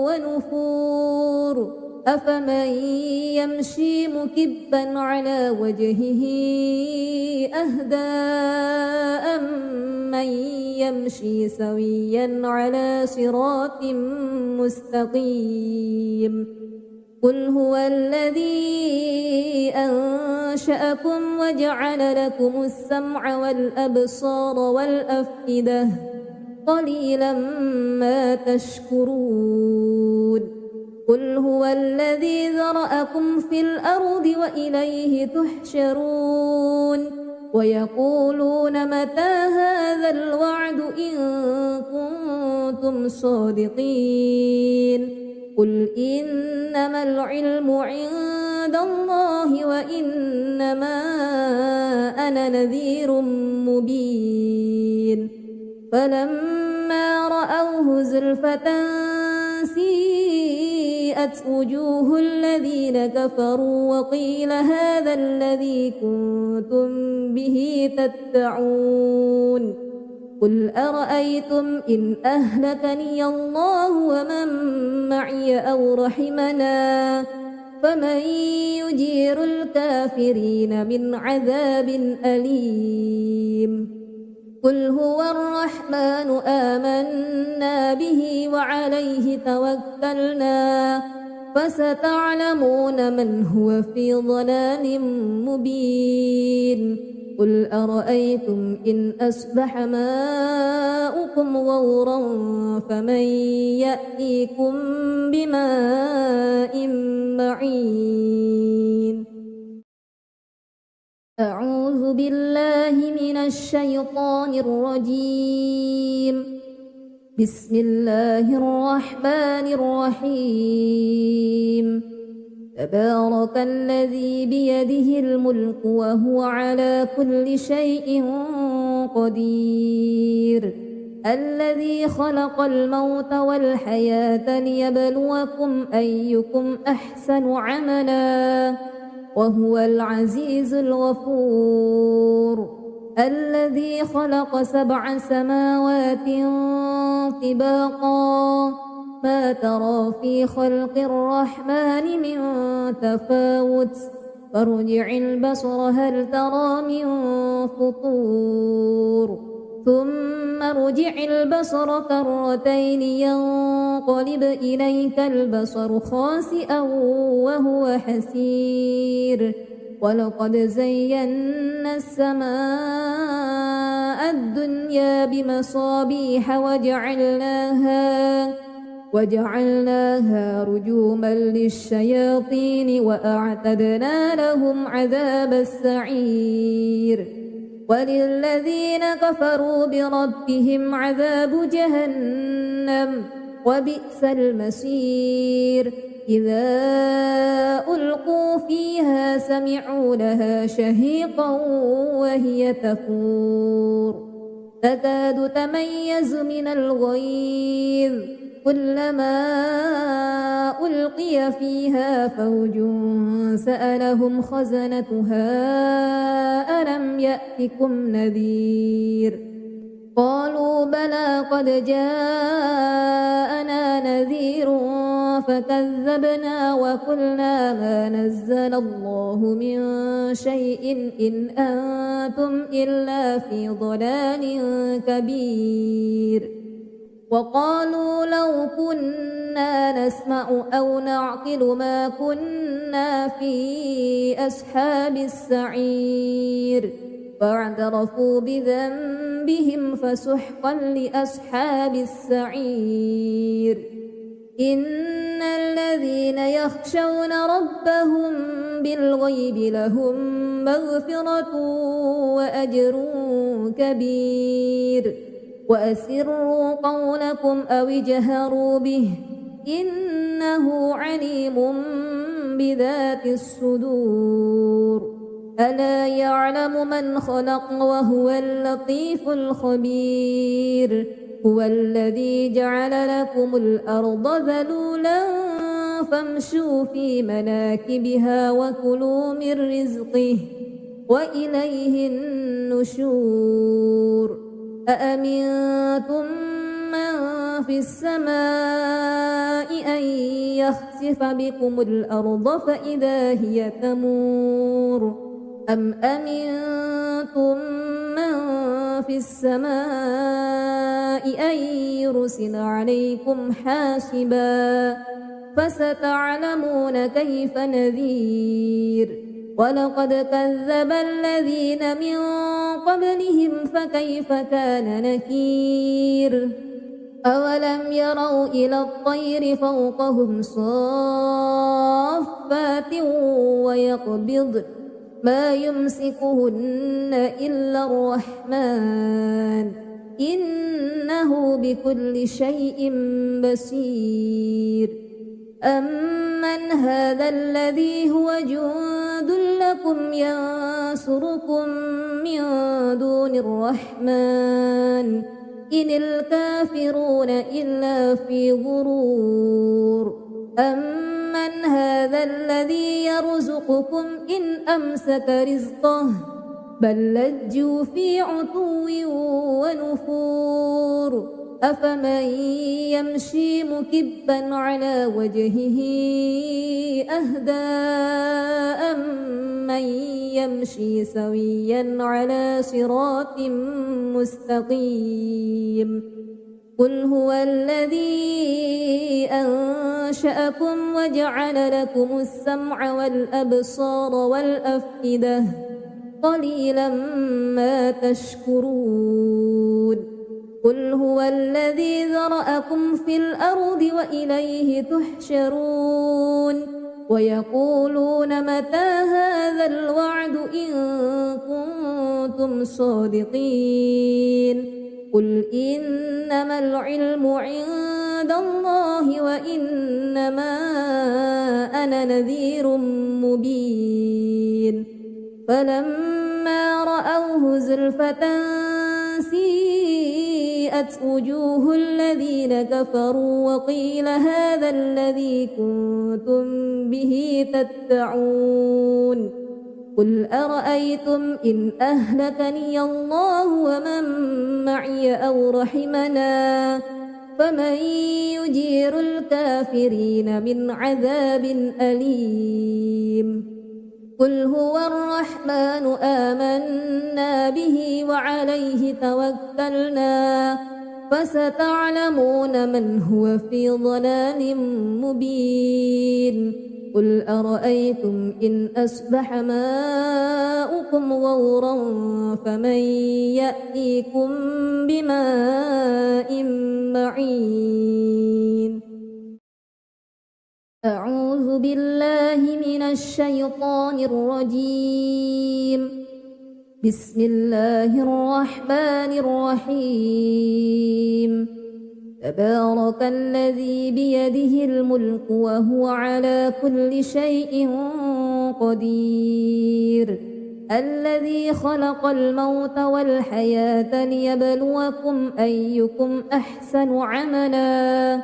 ونفور أفمن يمشي مكبا على وجهه أهدى أمن يمشي سويا على صراط مستقيم قل هو الذي أنشأكم وجعل لكم السمع والأبصار والأفئدة قليلا ما تشكرون قل هو الذي ذرأكم في الأرض وإليه تحشرون ويقولون متى هذا الوعد إن كنتم صادقين قل إنما العلم عند الله وإنما أنا نذير مبين فلما رأوه زلفة سيئت وجوه الذين كفروا وقيل هذا الذي كنتم به تدعون قل أرأيتم إن أهلكني الله ومن معي أو رحمنا فمن يجير الكافرين من عذاب أليم قل هو الرحمن آمنا به وعليه توكلنا فستعلمون من هو في ضلال مبين قل أرأيتم إن أصبح ماؤكم غورا فمن يأتيكم بماء معين أعوذ بالله من الشيطان الرجيم بسم الله الرحمن الرحيم تبارك الذي بيده الملك وهو على كل شيء قدير الذي خلق الموت والحياة ليبلوكم أيكم أحسن عملا وهو العزيز الغفور الذي خلق 7 سماوات طباقا ما ترى في خلق الرحمن من تفاوت فارجع البصر هل ترى من فطور ثم ارجع البصر كرتين ينقلب إليك البصر خاسئا وهو حسير ولقد زينا السماء الدنيا بمصابيح وجعلناها رجوما للشياطين وأعتدنا لهم عذاب السعير وللذين كفروا بربهم عذاب جهنم وبئس المصير إذا ألقوا فيها سمعوا لها شهيقا وهي تفور تكاد تميز من الغيظ كلما ألقي فيها فوج سألهم خزنتها ألم يأتكم نذير قالوا بلى قد جاءنا نذير فكذبنا وقلنا ما نزل الله من شيء إن أنتم إلا في ضلال كبير وقالوا لو كنا نسمع أو نعقل ما كنا في أصحاب السعير فاعترفوا بذنبهم فسحقا لأصحاب السعير إن الذين يخشون ربهم بالغيب لهم مغفرة وأجر كبير وأسروا قولكم أو اجهروا به إنه عليم بذات الصدور ألا يعلم من خلق وهو اللطيف الخبير هو الذي جعل لكم الأرض ذلولا فامشوا في مناكبها وكلوا من رزقه وإليه النشور أأمنتم من في السماء أن يخسف بكم الأرض فإذا هي تمور أم أمنتم من في السماء أن يرسل عليكم حاسبا فستعلمون كيف نذير ولقد كذب الذين من قبلهم فكيف كان نكير أولم يروا إلى الطير فوقهم صافات ويقبضن ما يمسكهن إلا الرحمن إنه بكل شيء بصير أمن هذا الذي هو جند لكم ينصركم من دون الرحمن إن الكافرون إلا في غرور أمن هذا الذي يرزقكم إن أمسك رزقه بل لجوا في عتو ونفور أفمن يمشي مكبا على وجهه أهدى أمن يمشي سويا على صراط مستقيم قل هو الذي أنشأكم وجعل لكم السمع والأبصار والأفئدة قليلا ما تشكرون قل هو الذي ذرأكم في الأرض وإليه تحشرون ويقولون متى هذا الوعد إن كنتم صادقين قل إنما العلم عند الله وإنما أنا نذير مبين فلما رأوه زلفة سيئت وبرئت وجوه الذين كفروا وقيل هذا الذي كنتم به تدعون قل أرأيتم إن أهلكني الله ومن معي أو رحمنا فمن يجير الكافرين من عذاب أليم قل هو الرحمن آمنا به وعليه توكلنا فستعلمون من هو في ضلال مبين قل أرأيتم إن أصبح ماؤكم غورا فمن يأتيكم بماء معين أعوذ بالله من الشيطان الرجيم بسم الله الرحمن الرحيم تبارك الذي بيده الملك وهو على كل شيء قدير الذي خلق الموت والحياة ليبلوكم أيكم أحسن عملا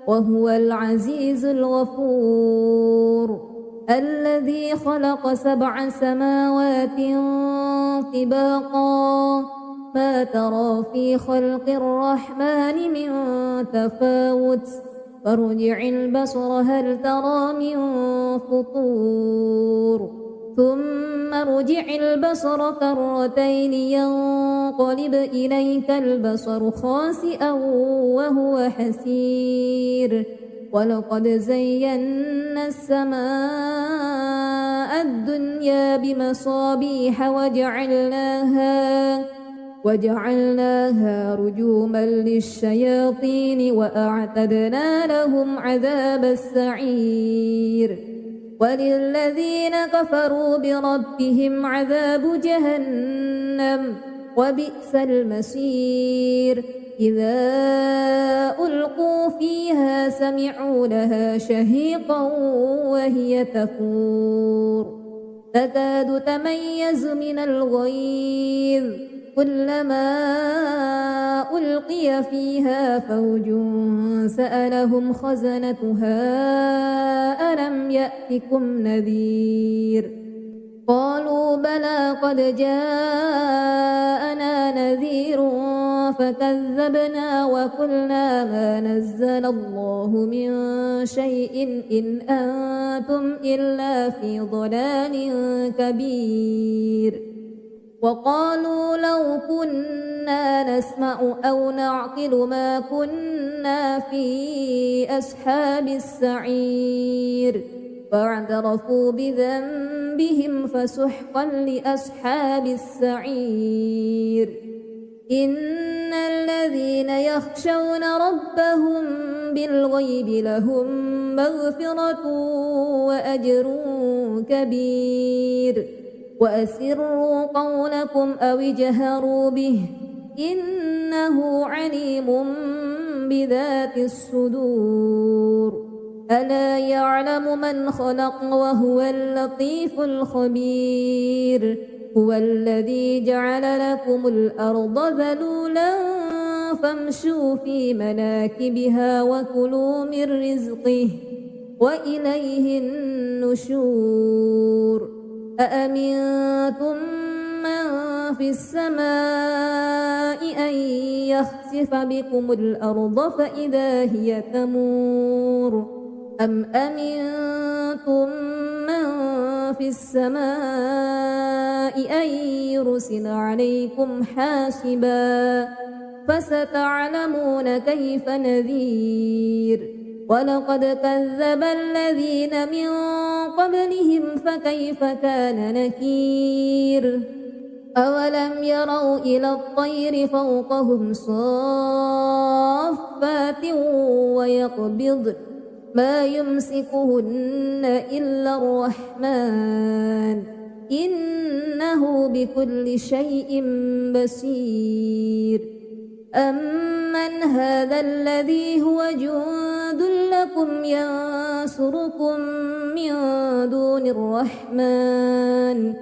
وهو العزيز الغفور الذي خلق 7 سماوات طباقا ما ترى في خلق الرحمن من تفاوت فارجع البصر هل ترى من فطور ثم ارجع البصر كرتين ينقلب إليك البصر خاسئا وهو حسير ولقد زينا السماء الدنيا بمصابيح وجعلناها رجوما للشياطين وأعتدنا لهم عذاب السعير وللذين كفروا بربهم عذاب جهنم وبئس المصير إذا ألقوا فيها سمعوا لها شهيقا وهي تفور تكاد تميز من الغيظ كلما ألقي فيها فوج سألهم خزنتها ألم يأتكم نذير قالوا بلى قد جاءنا نذير فكذبنا وقلنا ما نزل الله من شيء إن أنتم إلا في ضلال كبير وقالوا لو كنا نسمع أو نعقل ما كنا في أصحاب السعير فاعترفوا بذنبهم فسحقا لأصحاب السعير إن الذين يخشون ربهم بالغيب لهم مغفرة وأجر كبير وأسروا قولكم أو اجهروا به إنه عليم بذات الصدور ألا يعلم من خلق وهو اللطيف الخبير هو الذي جعل لكم الأرض ذلولا فامشوا في مناكبها وكلوا من رزقه وإليه النشور أأمنتم من في السماء أن يخسف بكم الأرض فإذا هي تمور أم أمنتم من في السماء أن يرسل عليكم حاسبا فستعلمون كيف نذير ولقد كذب الذين من قبلهم فكيف كان نكير أولم يروا إلى الطير فوقهم صافات ويقبض ما يمسكهن إلا الرحمن إنه بكل شيء بصير أمن هذا الذي هو جند لكم ينصركم من دون الرحمن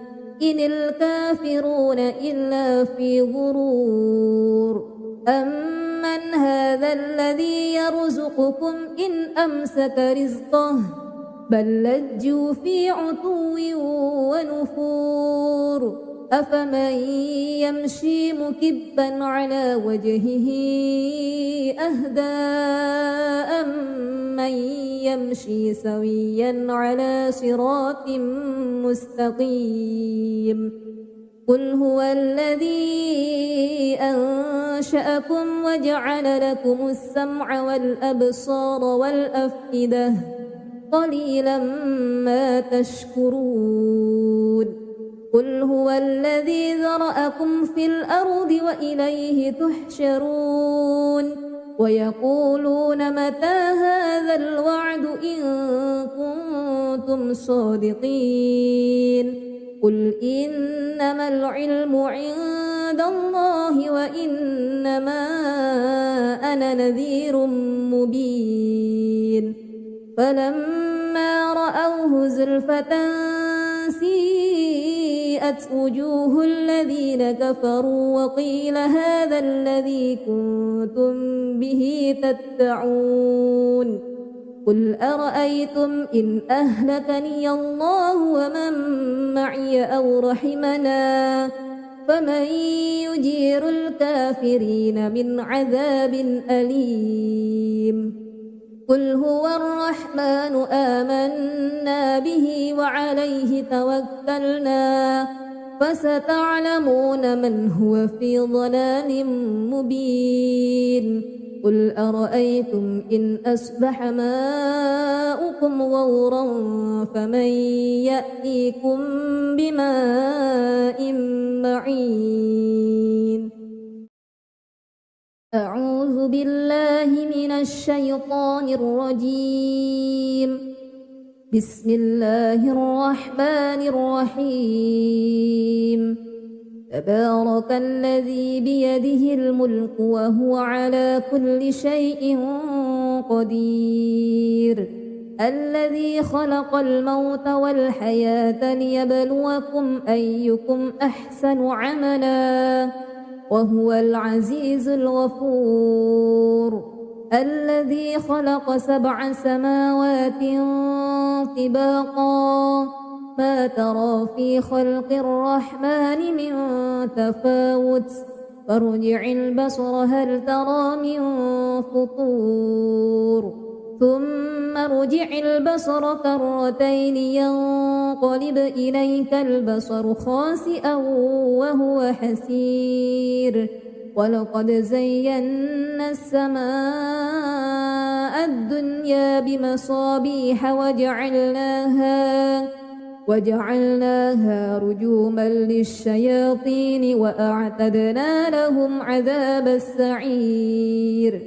إن الكافرون إلا في غرور من هذا الذي يرزقكم إن أمسك رزقه بل لجوا في عتو ونفور أفمن يمشي مكبا على وجهه أهدى أمن يمشي سويا على صراط مستقيم قل هو الذي أنشأكم وجعل لكم السمع والأبصار والأفئدة قليلا ما تشكرون قل هو الذي ذرأكم في الأرض وإليه تحشرون ويقولون متى هذا الوعد إن كنتم صادقين قل إنما العلم عند الله وإنما أنا نذير مبين فلما رأوه زلفة سيئت وجوه الذين كفروا وقيل هذا الذي كنتم به تدعون قل أرأيتم إن أهلكني الله ومن معي أو رحمنا فمن يجير الكافرين من عذاب أليم قل هو الرحمن آمنا به وعليه توكلنا فستعلمون من هو في ضلال مبين قل أرأيتم إن أصبح ماؤكم غورا فمن يأتيكم بماء معين أعوذ بالله من الشيطان الرجيم بسم الله الرحمن الرحيم تبارك الذي بيده الملك وهو على كل شيء قدير الذي خلق الموت والحياة ليبلوكم أيكم أحسن عملا وهو العزيز الغفور الذي خلق 7 سماوات طباقا ما ترى في خلق الرحمن من تفاوت فارجع البصر هل ترى من فطور ثم ارجع البصر كرتين ينقلب إليك البصر خاسئا وهو حسير ولقد زينا السماء الدنيا بمصابيح وجعلناها رجوما للشياطين وأعتدنا لهم عذاب السعير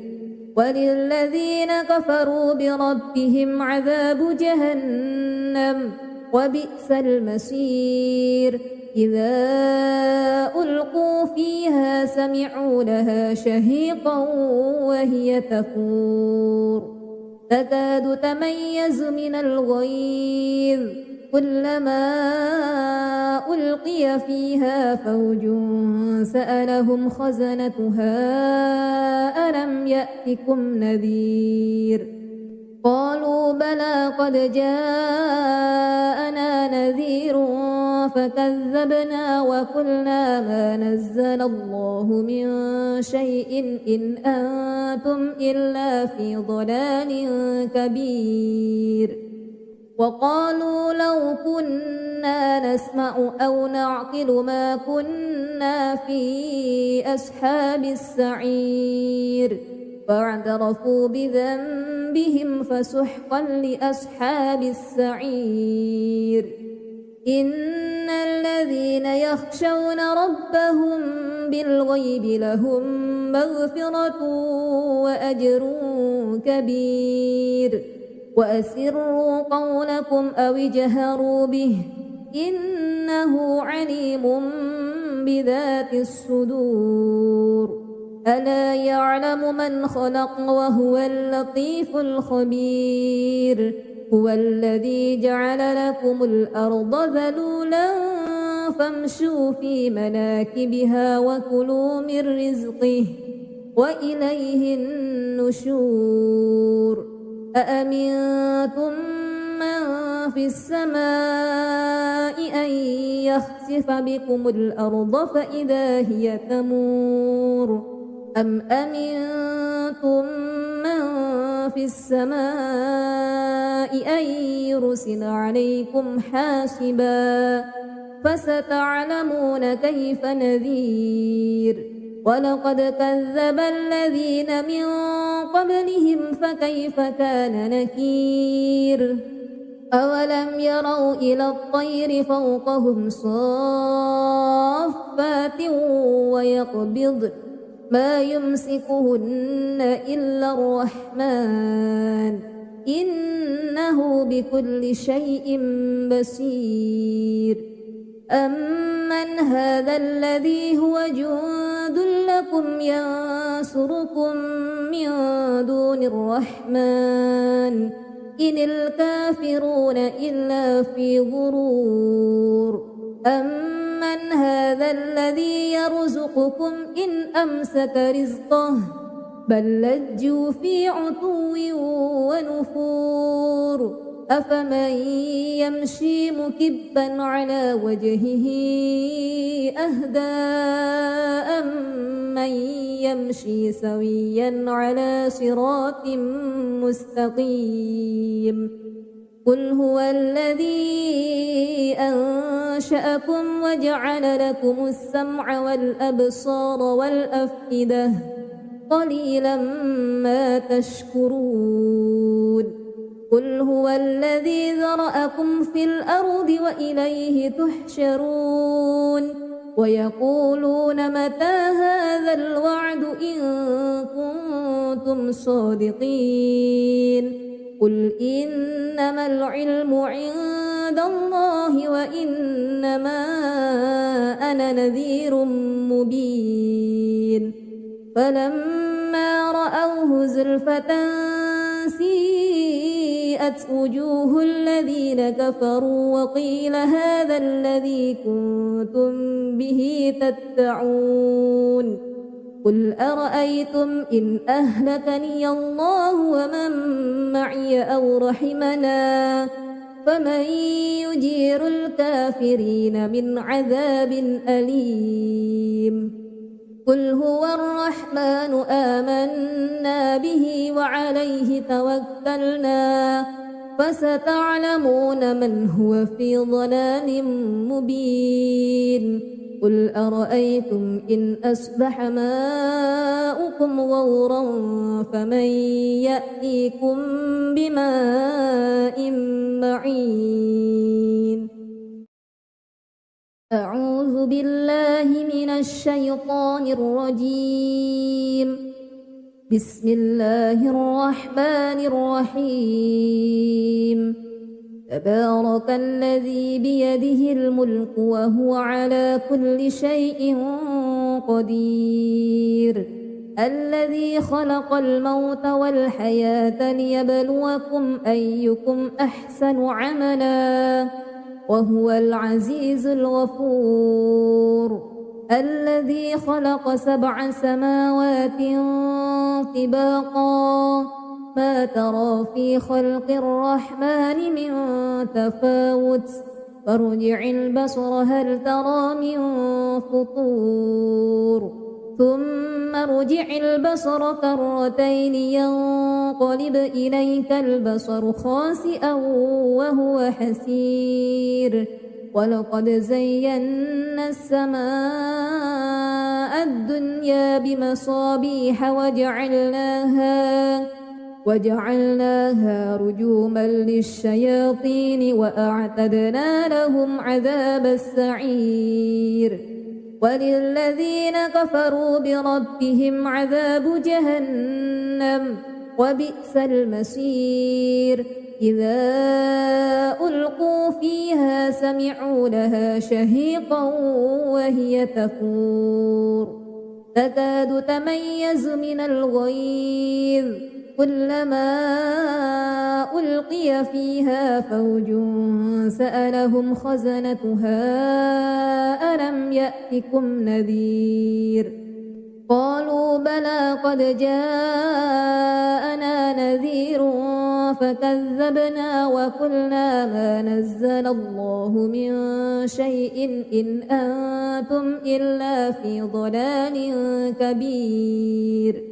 وللذين كفروا بربهم عذاب جهنم وبئس المصير إذا ألقوا فيها سمعوا لها شهيقا وهي تفور تكاد تميز من الغيظ كلما ألقي فيها فوج سألهم خزنتها ألم يأتكم نذير قالوا بلى قد جاءنا نذير فكذبنا وقلنا ما نزل الله من شيء إن أنتم إلا في ضلال كبير وقالوا لو كنا نسمع أو نعقل ما كنا في أصحاب السعير فاعترفوا بذنبهم فسحقا لأصحاب السعير إن الذين يخشون ربهم بالغيب لهم مغفرة وأجر كبير وأسروا قولكم أو اجهروا به إنه عليم بذات الصدور ألا يعلم من خلق وهو اللطيف الخبير هو الذي جعل لكم الأرض ذلولا فامشوا في مناكبها وكلوا من رزقه وإليه النشور أأمنتم من في السماء أن يخسف بكم الأرض فإذا هي تمور أم أمنتم من في السماء أن يرسل عليكم حاسبا فستعلمون كيف نذير ولقد كذب الذين من قبلهم فكيف كان نكير أولم يروا إلى الطير فوقهم صافات ويقبضن ما يمسكهن إلا الرحمن إنه بكل شيء بصير أمن هذا الذي هو جند لكم ينصركم من دون الرحمن إن الكافرون إلا في غرور أمن هذا الذي يرزقكم إن أمسك رزقه بل لجوا في عتو ونفور أفمن يمشي مكبا على وجهه أهدى أمن يمشي سويا على صراط مستقيم قل هو الذي أنشأكم وجعل لكم السمع والأبصار والأفئدة قليلا ما تشكرون قل هو الذي ذرأكم في الأرض وإليه تحشرون ويقولون متى هذا الوعد إن كنتم صادقين قل إنما العلم عند الله وإنما أنا نذير مبين فلما رأوه زلفة سيئت وجوه الذين كفروا وقيل هذا الذي كنتم به تدعون قل أرأيتم إن أهلكني الله ومن معي أو رحمنا فمن يجير الكافرين من عذاب أليم قل هو الرحمن آمنا به وعليه توكلنا فستعلمون من هو في ضلال مبين قل أرأيتم إن أصبح ماؤكم غورا فمن يأتيكم بماء معين أعوذ بالله من الشيطان الرجيم بسم الله الرحمن الرحيم تبارك الذي بيده الملك وهو على كل شيء قدير الذي خلق الموت والحياة ليبلوكم أيكم أحسن عملا وهو العزيز الغفور الذي خلق 7 سماوات طباقا ما ترى في خلق الرحمن من تفاوت فارجع البصر هل ترى من فطور ثم ارجع البصر كرتين ينقلب إليك البصر خاسئا وهو حسير ولقد زينا السماء الدنيا بمصابيح وجعلناها رجوما للشياطين وأعتدنا لهم عذاب السعير وللذين كفروا بربهم عذاب جهنم وبئس المصير إذا ألقوا فيها سمعوا لها شهيقا وهي تفور تكاد تميز من الغيظ كلما ألقي فيها فوج سألهم خزنتها ألم يأتكم نذير قالوا بلى قد جاءنا نذير فكذبنا وقلنا ما نزل الله من شيء إن أنتم إلا في ضلال كبير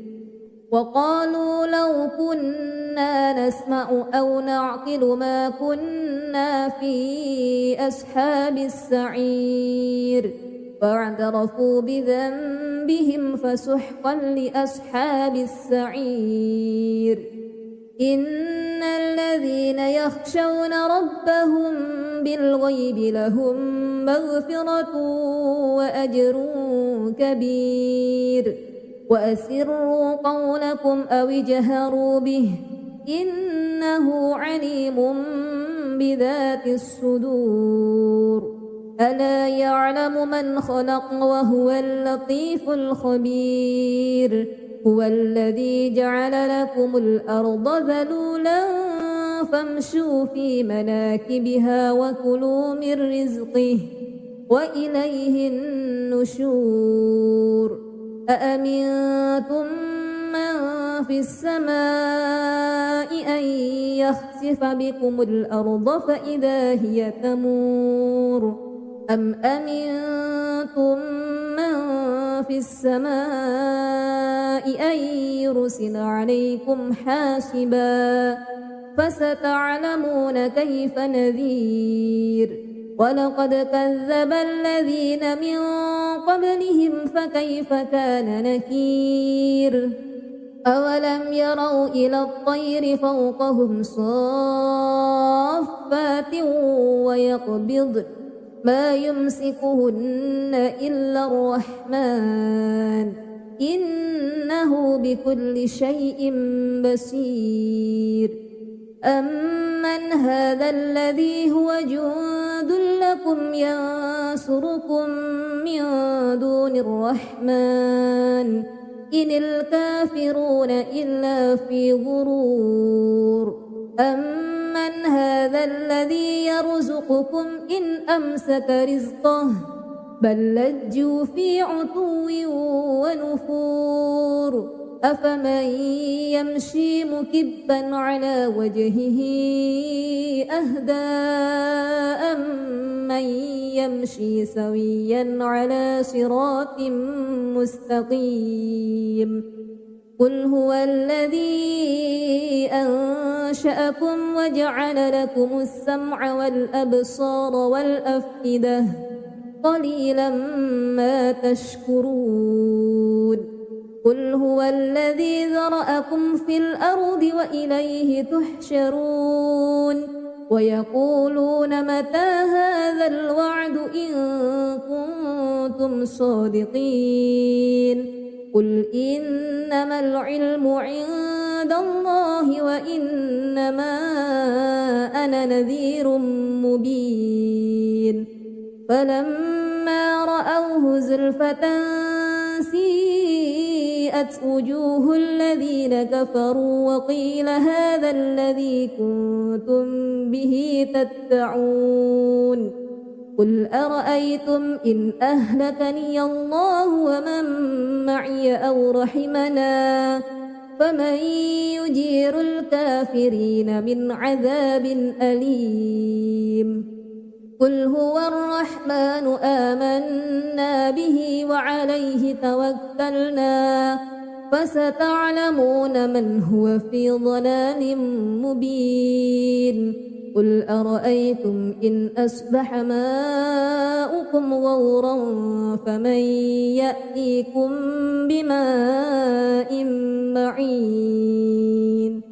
وقالوا لو كنا نسمع أو نعقل ما كنا في أصحاب السعير فاعترفوا بذنبهم فسحقا لأصحاب السعير إن الذين يخشون ربهم بالغيب لهم مغفرة وأجر كبير وأسروا قولكم أو اجهروا به إنه عليم بذات الصدور ألا يعلم من خلق وهو اللطيف الخبير هو الذي جعل لكم الأرض ذلولا فامشوا في مناكبها وكلوا من رزقه وإليه النشور أأمنتم من في السماء أن يخسف بكم الأرض فإذا هي تمور أم أمنتم من في السماء أن يرسل عليكم حاسبا فستعلمون كيف نذير ولقد كذب الذين من قبلهم فكيف كان نكير أولم يروا إلى الطير فوقهم صافات ويقبض ما يمسكهن إلا الرحمن إنه بكل شيء بصير أمن هذا الذي هو جند لكم ينصركم من دون الرحمن إن الكافرون إلا في غرور أمن هذا الذي يرزقكم إن أمسك رزقه بل لجوا في عتو ونفور أفمن يمشي مكبا على وجهه أهدى أمن يمشي سويا على صراط مستقيم قل هو الذي أنشأكم وجعل لكم السمع والأبصار والأفئدة قليلا ما تشكرون قل هو الذي ذرأكم في الأرض وإليه تحشرون ويقولون متى هذا الوعد إن كنتم صادقين قل إنما العلم عند الله وإنما أنا نذير مبين فلما رأوه زلفة سيئت وجوه الذين كفروا وقيل هذا الذي كنتم به تدعون قل أرأيتم إن أهلكني الله ومن معي أو رحمنا فمن يجير الكافرين من عذاب أليم قل هو الرحمن آمنا به وعليه توكلنا فستعلمون من هو في ضلال مبين قل أرأيتم إن أصبح ماؤكم غورا فمن يأتيكم بماء معين